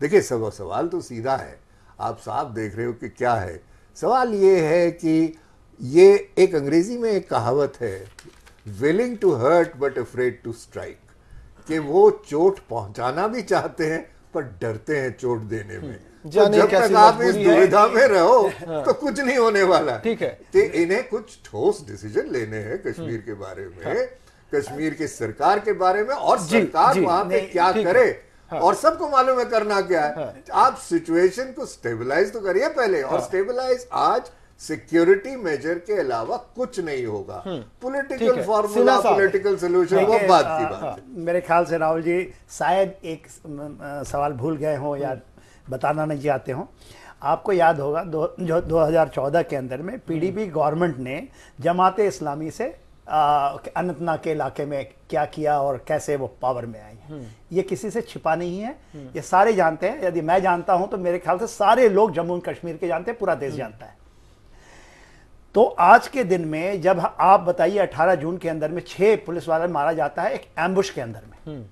देखिए, सवाल तो सीधा है, आप साफ देख रहे हो कि क्या है। सवाल ये है कि ये एक अंग्रेजी में एक कहावत है, willing to hurt but afraid to strike, कि वो चोट पहुंचाना भी चाहते हैं पर डरते हैं चोट देने में। तो जब तक आप इस दुविधा में रहो तो कुछ नहीं होने वाला। ठीक है कि इन्हें कुछ ठोस डिसीजन लेने हैं कश्मीर के बारे में, कश्मीर की सरकार के बारे में, और सरकार वहां पे क्या करे, और सबको मालूम है करना क्या है। आप सिचुएशन को स्टेबलाइज तो करिए पहले, और स्टेबलाइज आज सिक्योरिटी मेजर के अलावा कुछ नहीं होगा। पॉलिटिकल फॉर्मूला, पॉलिटिकल सोल्यूशन वो बात की बात है। मेरे ख्याल से राहुल जी शायद एक सवाल भूल गए हो या बताना नहीं चाहते हो। आपको याद होगा जो 2014 के अंदर में पीडीपी गवर्नमेंट ने जमाते इस्लामी से अनंतनाग के इलाके में क्या किया और कैसे वो पावर में आई। ये किसी से छिपा नहीं है, ये सारे जानते हैं। यदि मैं जानता हूं तो मेरे ख्याल से सारे लोग जम्मू कश्मीर के जानते हैं, पूरा देश जानता है। तो आज के दिन में जब आप बताइए 18 जून के अंदर में 6 पुलिस वाले मारा जाता है एक एम्बुश के अंदर में,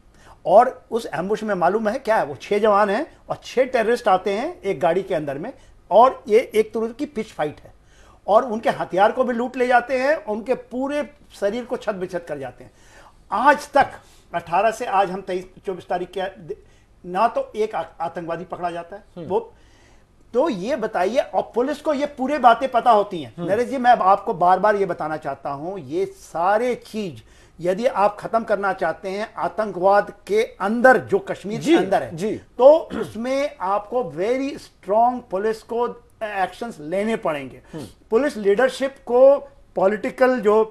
और उस एम्बुश में मालूम है क्या है, वो 6 जवान हैं और 6 टेररिस्ट आते हैं एक गाड़ी के अंदर में, और ये एक तरह की पिच फाइट है, और उनके हथियार को भी लूट ले जाते हैं, उनके पूरे शरीर को छत बिछत कर जाते हैं। आज तक 18 से आज हम 23-24 तारीख के ना तो एक आतंकवादी पकड़ा जाता है। वो तो ये बताइए, और पुलिस को ये पूरे बातें पता होती हैं। नरेश जी, मैं आपको बार बार ये बताना चाहता हूं, ये सारे चीज यदि आप खत्म करना चाहते हैं आतंकवाद के अंदर जो कश्मीर के अंदर है तो उसमें आपको वेरी स्ट्रॉन्ग पुलिस को एक्शंस लेने पड़ेंगे। पुलिस लीडरशिप को पॉलिटिकल जो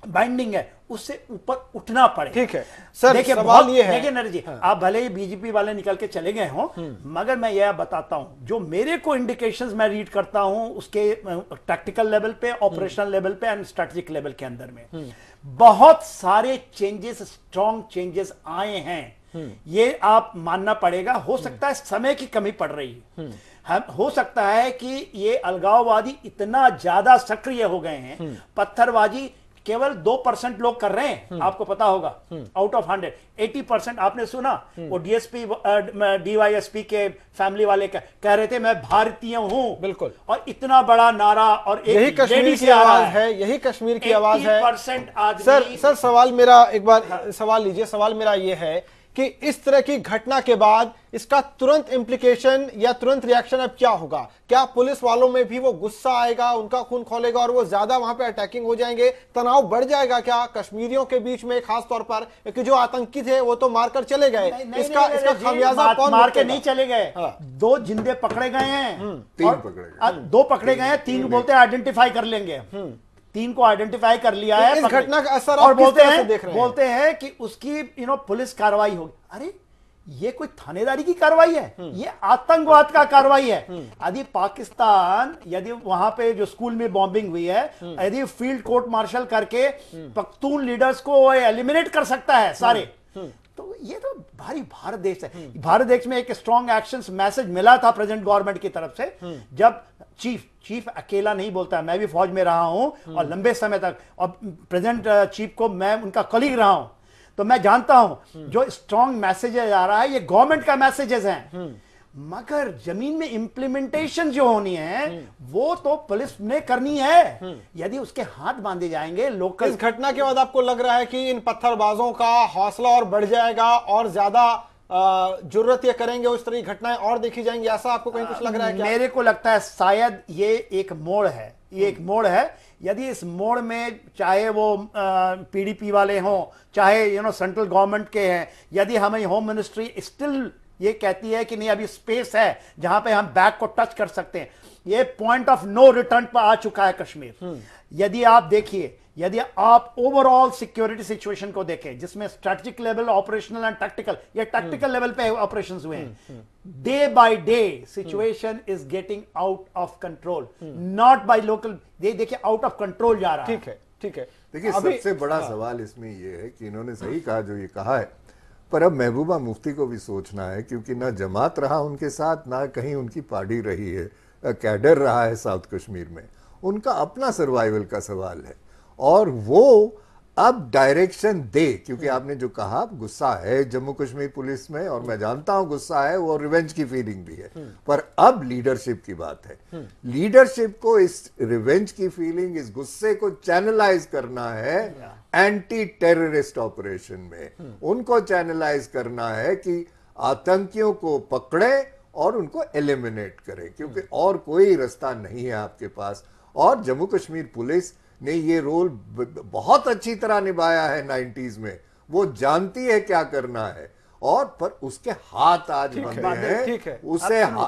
बाइंडिंग है उससे ऊपर उठना पड़े। ठीक है सर, देखिए सवाल ये है, देखिए नरेश जी, आप भले ही बीजेपी वाले निकल के चले गए हों, मगर मैं यह बताता हूं जो मेरे को इंडिकेशंस मैं रीड करता हूं उसके टैक्टिकल लेवल पे, ऑपरेशनल लेवल पे एंड स्ट्रेटेजिक लेवल के अंदर में बहुत सारे चेंजेस, स्ट्रॉन्ग चेंजेस आए हैं। ये आप मानना पड़ेगा। हो सकता है समय की कमी पड़ रही है, हो सकता है कि ये अलगाववादी इतना ज्यादा सक्रिय हो गए हैं, पत्थरबाजी केवल 2% लोग कर रहे हैं। आपको पता होगा आउट ऑफ 100 80% आपने सुना वो डीएसपी डीवाईएसपी के फैमिली वाले कह रहे थे मैं भारतीय हूं। बिल्कुल, और इतना बड़ा नारा, और यही कश्मीर की आवाज है, यही कश्मीर की आवाज है। सर सवाल मेरा, एक बार सवाल लीजिए, सवाल मेरा ये है कि इस तरह की घटना के बाद इसका तुरंत इम्प्लीकेशन या तुरंत रिएक्शन अब क्या होगा? क्या पुलिस वालों में भी वो गुस्सा आएगा, उनका खून खौलेगा और वो ज्यादा वहां पे अटैकिंग हो जाएंगे, तनाव बढ़ जाएगा क्या कश्मीरियों के बीच में, खास तौर पर कि जो आतंकी थे वो तो मारकर चले गए, इसका खामियाजा कौन? मार के नहीं चले गए, 2 जिंदे पकड़े गए हैं, 2 पकड़े गए हैं, 3 बोलते हैं आइडेंटिफाई कर लेंगे, 3 को आइडेंटिफाई कर लिया है। इस घटना का असर और बोलते हैं कि उसकी पुलिस कार्रवाई होगी। अरे ये कोई थानेदारी की कार्रवाई है, ये आतंकवाद का कार्रवाई है। यदि पाकिस्तान, यदि वहां पे जो स्कूल में बॉम्बिंग हुई है, यदि फील्ड कोर्ट मार्शल करके पख्तून लीडर्स को एलिमिनेट कर सकता है सारे, तो ये तो भारी भारत देश है। भारत देश में एक स्ट्रॉन्ग एक्शन मैसेज मिला था प्रेजेंट गवर्नमेंट की तरफ से, जब चीफ अकेला नहीं बोलता, मैं भी फौज में रहा हूं और लंबे समय तक, और प्रेजेंट चीफ को मैं उनका कलीग रहा हूं, तो मैं जानता हूं जो स्ट्रॉन्ग मैसेजेस आ रहा है ये गवर्नमेंट का मैसेजेस हैं, मगर जमीन में इंप्लीमेंटेशन जो होनी है वो तो पुलिस ने करनी है। यदि उसके हाथ बांधे जाएंगे लोकल। इस घटना के बाद आपको लग रहा है कि इन पत्थरबाजों का हौसला और बढ़ जाएगा और ज्यादा जुर्रत ये करेंगे, उस तरह की घटनाएं और देखी जाएंगी, ऐसा आपको कहीं कुछ लग रहा है क्या? मेरे को लगता है शायद ये एक मोड़ है, ये एक मोड़ है। यदि इस मोड़ में चाहे वो पीडीपी वाले हों, चाहे सेंट्रल गवर्नमेंट के हैं, यदि हमें होम मिनिस्ट्री स्टिल ये कहती है कि नहीं अभी स्पेस है जहां पे हम बैक को टच कर सकते हैं, ये पॉइंट ऑफ नो रिटर्न पर आ चुका है कश्मीर। यदि आप देखिए, यदि आप ओवरऑल सिक्योरिटी सिचुएशन को देखें, जिसमें strategic level, operational and tactical, ये टैक्टिकल लेवल पे ऑपरेशंस हुए हैं, day by day situation is getting out of control, not by local. देखिए आउट ऑफ कंट्रोल जा रहा है। ठीक है, ठीक है। देखिए सबसे बड़ा सवाल इसमें यह है कि इन्होंने सही कहा जो ये कहा है, पर अब महबूबा मुफ्ती को भी सोचना है, क्योंकि ना जमात रहा उनके साथ, ना कहीं उनकी पार्टी रही है, कैडर रहा है साउथ कश्मीर में, उनका अपना सर्वाइवल का सवाल है। और वो अब डायरेक्शन दे, क्योंकि आपने जो कहा गुस्सा है जम्मू कश्मीर पुलिस में, और मैं जानता हूं गुस्सा है, वो रिवेंज की फीलिंग भी है, पर अब लीडरशिप की बात है। लीडरशिप को इस रिवेंज की फीलिंग, इस गुस्से को चैनलाइज करना है एंटी टेररिस्ट ऑपरेशन में। उनको चैनलाइज करना है कि आतंकियों को पकड़े और उनको एलिमिनेट करें, क्योंकि और कोई रास्ता नहीं है आपके पास। और जम्मू कश्मीर पुलिस ने ये रोल बहुत अच्छी तरह निभाया है 90s में, वो जानती है क्या करना है, और पर उसके हाथ आज बंधे हैं।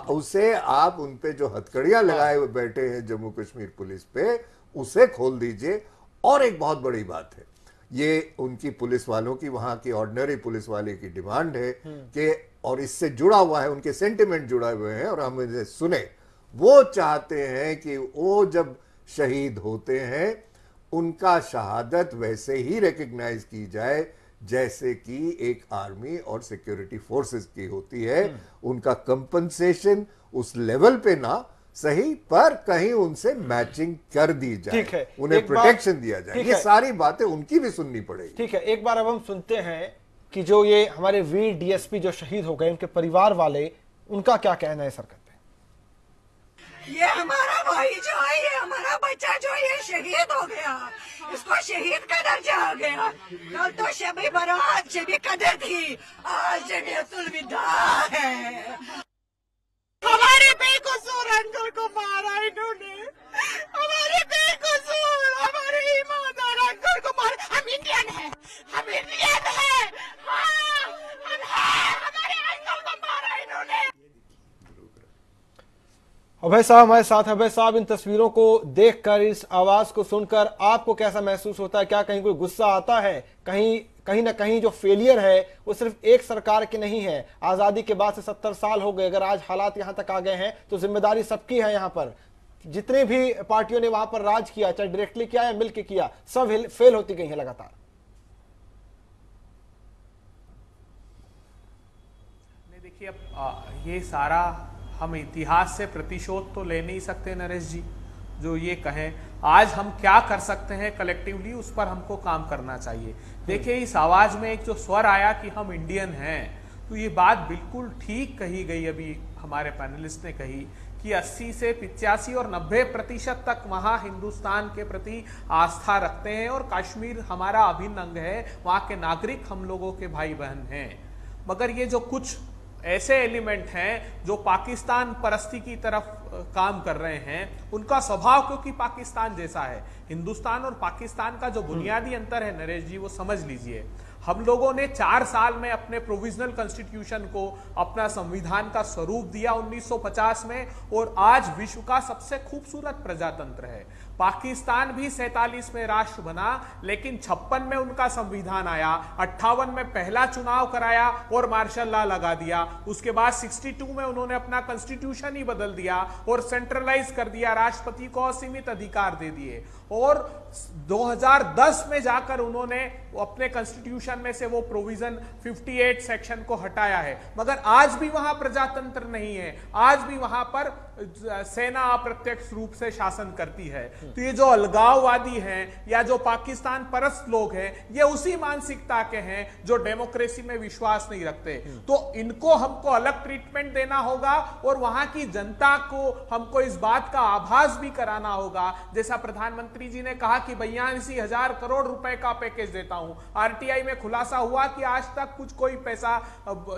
उसे आप उन पे जो हथकड़ियां लगाए हुए बैठे हैं जम्मू कश्मीर पुलिस पे, उसे खोल दीजिए। और एक बहुत बड़ी बात है, ये उनकी पुलिस वालों की, वहां की ऑर्डिनरी पुलिस वाले की डिमांड है कि, और इससे जुड़ा हुआ है, उनके सेंटिमेंट जुड़े हुए हैं और हम इसे सुने, वो चाहते हैं कि वो जब शहीद होते हैं उनका शहादत वैसे ही रिकॉग्नाइज की जाए जैसे कि एक आर्मी और सिक्योरिटी फोर्सेस की होती है। उनका कंपनसेशन उस लेवल पे ना सही, पर कहीं उनसे मैचिंग कर दी जाए, उन्हें प्रोटेक्शन दिया जाए। ये सारी बातें उनकी भी सुननी पड़ेगी। ठीक है, एक बार अब हम सुनते हैं कि जो ये हमारे वीर डीएसपी जो शहीद हो गए, उनके परिवार वाले, उनका क्या कहना है सरकार। ये हमारा भाई जो है, ये हमारा बच्चा जो ये शहीद हो गया, इसको शहीद का दर्जा आ गया। कल तो शबी बरात, शबी कदर थी, आज जमीयतुल विदा है। हमारे बेकसूर अंकल को मारा इन्होंने, हमारे बेकसूर, हमारे ईमानदार अंकल को मारा। हम इंडियन हैं, हम इंडियन हैं, हाँ हम हैं, हमारे अंकल को मारा इन्होंने। अभय साहब हमारे साथ। अभय साहब, इन तस्वीरों को देखकर, इस आवाज को सुनकर आपको कैसा महसूस होता है? क्या कहीं कोई गुस्सा आता है? कहीं ना कहीं जो फेलियर है वो सिर्फ एक सरकार की नहीं है। आजादी के बाद से 70 साल हो गए, अगर आज हालात यहां तक आ गए हैं तो जिम्मेदारी सबकी है। यहां पर जितने भी पार्टियों ने वहां पर राज किया, चाहे डायरेक्टली किया या मिलकर किया, सब फेल होती गई है लगातार। देखिए अब ये सारा हम इतिहास से प्रतिशोध तो ले नहीं सकते नरेश जी, जो ये कहें। आज हम क्या कर सकते हैं कलेक्टिवली, उस पर हमको काम करना चाहिए। देखिए इस आवाज में एक जो स्वर आया कि हम इंडियन हैं, तो ये बात बिल्कुल ठीक कही गई, अभी हमारे पैनलिस्ट ने कही कि 80 से 85 और 90% तक वहाँ हिंदुस्तान के प्रति आस्था रखते हैं और कश्मीर हमारा अभिन्न अंग है, वहाँ के नागरिक हम लोगों के भाई बहन हैं। मगर ये जो कुछ ऐसे एलिमेंट हैं जो पाकिस्तान परस्ती की तरफ काम कर रहे हैं, उनका स्वभाव क्योंकि पाकिस्तान जैसा है। हिंदुस्तान और पाकिस्तान का जो बुनियादी अंतर है नरेश जी, वो समझ लीजिए। हम लोगों ने 4 साल में अपने प्रोविजनल कॉन्स्टिट्यूशन को, अपना संविधान का स्वरूप दिया 1950 में, और आज विश्व का सबसे खूबसूरत प्रजातंत्र है। पाकिस्तान भी 47 में राष्ट्र बना, लेकिन 56 में उनका संविधान आया, 58 में पहला चुनाव कराया और मार्शल लॉ लगा दिया। उसके बाद 62 में उन्होंने अपना कॉन्स्टिट्यूशन ही बदल दिया और सेंट्रलाइज कर दिया, राष्ट्रपति को असीमित अधिकार दे दिए। और 2010 में जाकर उन्होंने अपने कॉन्स्टिट्यूशन में से वो प्रोविजन 58 सेक्शन को हटाया है। मगर आज भी वहां प्रजातंत्र नहीं है, आज भी वहां पर सेना अप्रत्यक्ष रूप से शासन करती है। तो ये जो अलगाववादी हैं या जो पाकिस्तान परस्त लोग हैं, ये उसी मानसिकता के हैं जो डेमोक्रेसी में विश्वास नहीं रखते। तो इनको हमको अलग ट्रीटमेंट देना होगा और वहां की जनता को हमको इस बात का आभास भी कराना होगा, जैसा प्रधानमंत्री जी ने कहा कि 82,000 करोड़ रुपए का पैकेज देता हूं। आरटीआई में खुलासा हुआ कि आज तक कोई पैसा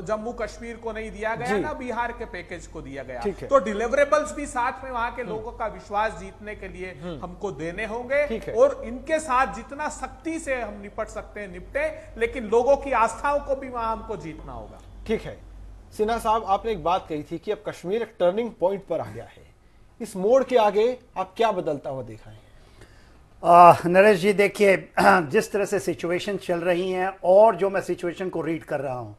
जम्मू कश्मीर को नहीं दिया गया, ना बिहार के पैकेज को दिया गया। तो डिलीवरेबल्स भी साथ में वहां के लोगों का विश्वास जीतने के लिए हमको देने होंगे, और इनके साथ जितना सख्ती से हम निपट सकते हैं निपटे, लेकिन लोगों की आस्थाओं को भी वहां हमको जीतना होगा। ठीक है सिन्हा साहब, आपने एक बात कही थी कि अब कश्मीर एक टर्निंग पॉइंट पर आ गया है। इस मोड़ के आगे आप क्या बदलता हुआ देखा है? नरेश जी देखिए, जिस तरह से सिचुएशन चल रही हैं और जो मैं सिचुएशन को रीड कर रहा हूं,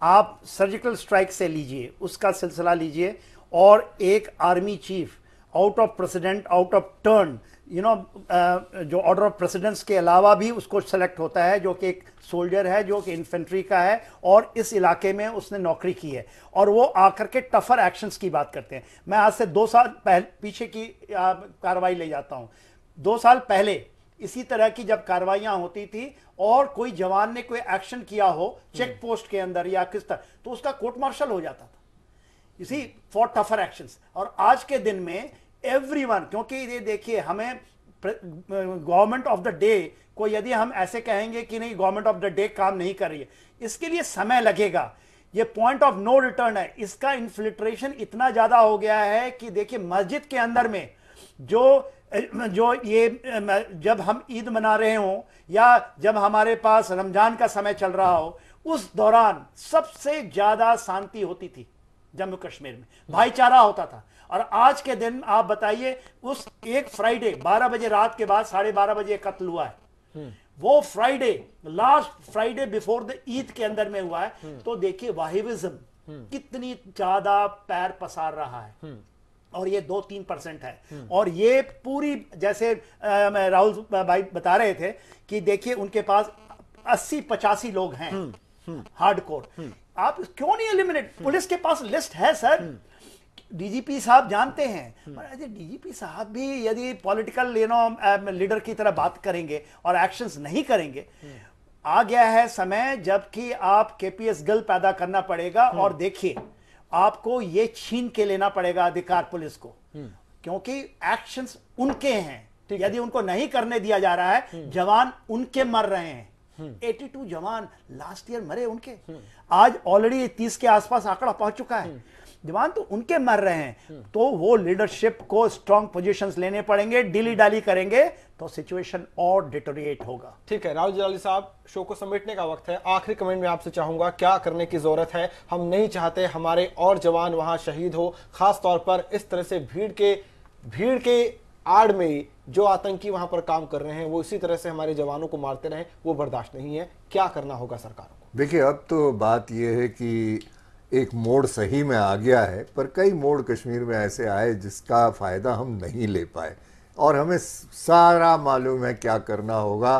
आप सर्जिकल स्ट्राइक से लीजिए, उसका सिलसिला लीजिए, और एक army chief out of president, out of turn, जो ऑर्डर ऑफ प्रेसिडेंट्स के अलावा भी उसको सेलेक्ट होता है, जो कि एक सोल्जर है, जो कि इन्फेंट्री का है और इस इलाके में उसने नौकरी की है, और वो आकर के टफर एक्शंस की बात करते हैं। मैं आज से 2 साल पीछे की कार्रवाई ले जाता हूं। 2 साल पहले इसी तरह की जब कार्रवाइयां होती थी और कोई जवान ने कोई एक्शन किया हो चेक पोस्ट के अंदर या किस तरह, तो उसका कोर्ट मार्शल हो जाता था, इसी फॉर टफर एक्शंस। और आज के दिन में एवरीवन, क्योंकि ये देखिए, हमें गवर्नमेंट ऑफ द डे को यदि हम ऐसे कहेंगे कि नहीं गवर्नमेंट ऑफ द डे काम नहीं कर रही है, इसके लिए समय लगेगा। ये पॉइंट ऑफ नो रिटर्न है, इसका इन्फिल्ट्रेशन इतना ज्यादा हो गया है कि देखिए मस्जिद के अंदर में जो ये जब हम ईद मना रहे हो या जब हमारे पास रमजान का समय चल रहा हो, उस दौरान सबसे ज्यादा शांति होती थी जम्मू कश्मीर में, भाईचारा होता था। और आज के दिन आप बताइए, उस एक फ्राइडे 12 बजे रात के बाद 12:30 बजे कत्ल हुआ है, वो Friday, last Friday before the Eid के अंदर में हुआ है। तो देखिए वाहिविज्म कितनी ज्यादा पैर पसार रहा है, और ये 2-3% है। और ये पूरी, जैसे राहुल भाई बता रहे थे कि देखिए उनके पास 80-85 लोग हैं हार्डकोर। आप क्यों नहीं एलिमिनेट? पुलिस के पास लिस्ट है सर, डीजीपी साहब जानते हैं। डीजीपी साहब भी यदि पॉलिटिकल लीडर की तरह बात करेंगे और एक्शंस नहीं करेंगे, आ गया है समय जबकि आप केपीएस गिल पैदा करना पड़ेगा। और देखिए, आपको ये छीन के लेना पड़ेगा अधिकार पुलिस को, क्योंकि एक्शंस उनके हैं। यदि उनको नहीं करने दिया जा रहा है, जवान उनके मर रहे हैं। 82 जवान लास्ट ईयर मरे उनके, आज ऑलरेडी 30 के आसपास आंकड़ा पहुंच चुका है। जवान तो उनके मर रहे हैं। तो वो लीडरशिप को स्ट्रॉन्ग पोजीशंस लेने पड़ेंगे, डिली डाली करेंगे तो सिचुएशन और डिटोरिएट होगा। ठीक है राहुल जलाली साहब, शो को समेटने का वक्त है। आखिरी कमेंट में आपसे चाहूंगा, क्या करने की जरूरत है? हम नहीं चाहते हमारे और जवान वहां शहीद हो, खास तौर पर इस तरह से भीड़ के आड़ में जो आतंकी वहां पर काम कर रहे हैं वो इसी तरह से हमारे जवानों को मारते रहे, वो बर्दाश्त नहीं है। क्या करना होगा सरकार को? देखिए, अब तो बात यह है कि एक मोड़ सही में आ गया है, पर कई मोड़ कश्मीर में ऐसे आए जिसका फ़ायदा हम नहीं ले पाए, और हमें सारा मालूम है क्या करना होगा।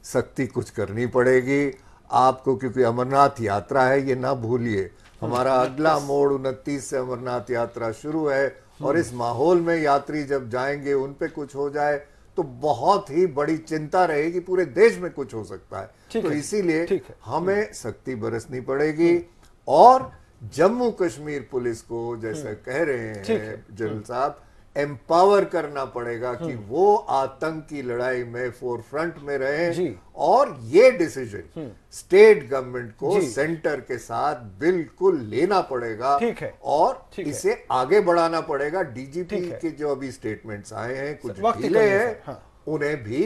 सख्ती कुछ करनी पड़ेगी आपको, क्योंकि अमरनाथ यात्रा है, ये ना भूलिए। हमारा अगला मोड़ 29 से अमरनाथ यात्रा शुरू है, और इस माहौल में यात्री जब जाएंगे, उन पे कुछ हो जाए तो बहुत ही बड़ी चिंता रहेगी, पूरे देश में कुछ हो सकता है। तो इसीलिए हमें सख्ती बरसनी पड़ेगी। और जम्मू कश्मीर पुलिस को, जैसे कह रहे हैं जनरल साहब, एम्पावर करना पड़ेगा कि वो आतंक की लड़ाई में फोरफ्रंट में रहे और ये डिसीजन स्टेट गवर्नमेंट को सेंटर के साथ बिल्कुल लेना पड़ेगा। ठीक है। और इसे आगे बढ़ाना पड़ेगा। डीजीपी के जो अभी स्टेटमेंट्स आए हैं कुछ ढीले हैं, उन्हें भी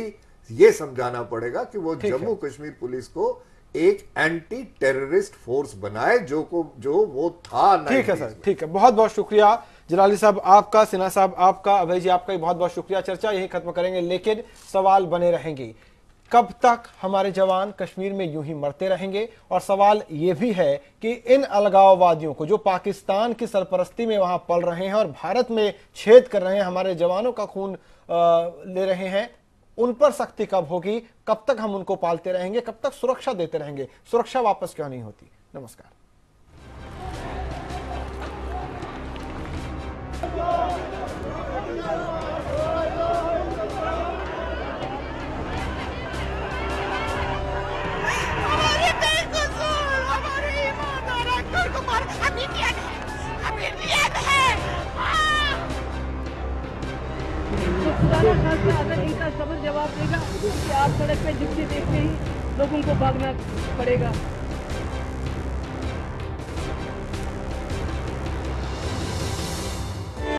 ये समझाना पड़ेगा कि वो जम्मू कश्मीर पुलिस को एक एंटी टेररिस्ट फोर्स बनाए जो वो था। ठीक है सर, ठीक है, बहुत बहुत शुक्रिया जलाली साहब आपका, सिन्हा साहब आपका, अभय जी आपका भी बहुत बहुत शुक्रिया। चर्चा यही खत्म करेंगे, लेकिन सवाल बने रहेंगे कब तक हमारे जवान कश्मीर में यूं ही मरते रहेंगे। और सवाल यह भी है कि इन अलगाववादियों को जो पाकिस्तान की सरपरस्ती में वहां पल रहे हैं और भारत में छेद कर रहे हैं, हमारे जवानों का खून ले रहे हैं, उन पर सख्ती कब होगी, कब तक हम उनको पालते रहेंगे, कब तक सुरक्षा देते रहेंगे, सुरक्षा वापस क्यों नहीं होती। नमस्कार। हमारे बेकसूर, हमारे ईमानदार अंकल को मार, हम इंडियन हैं, हम इंडियन हैं। पुराना खासा अगर इनका सबर जवाब देगा कि आप सड़क पे जिससे देखते ही लोगों को भागना पड़ेगा।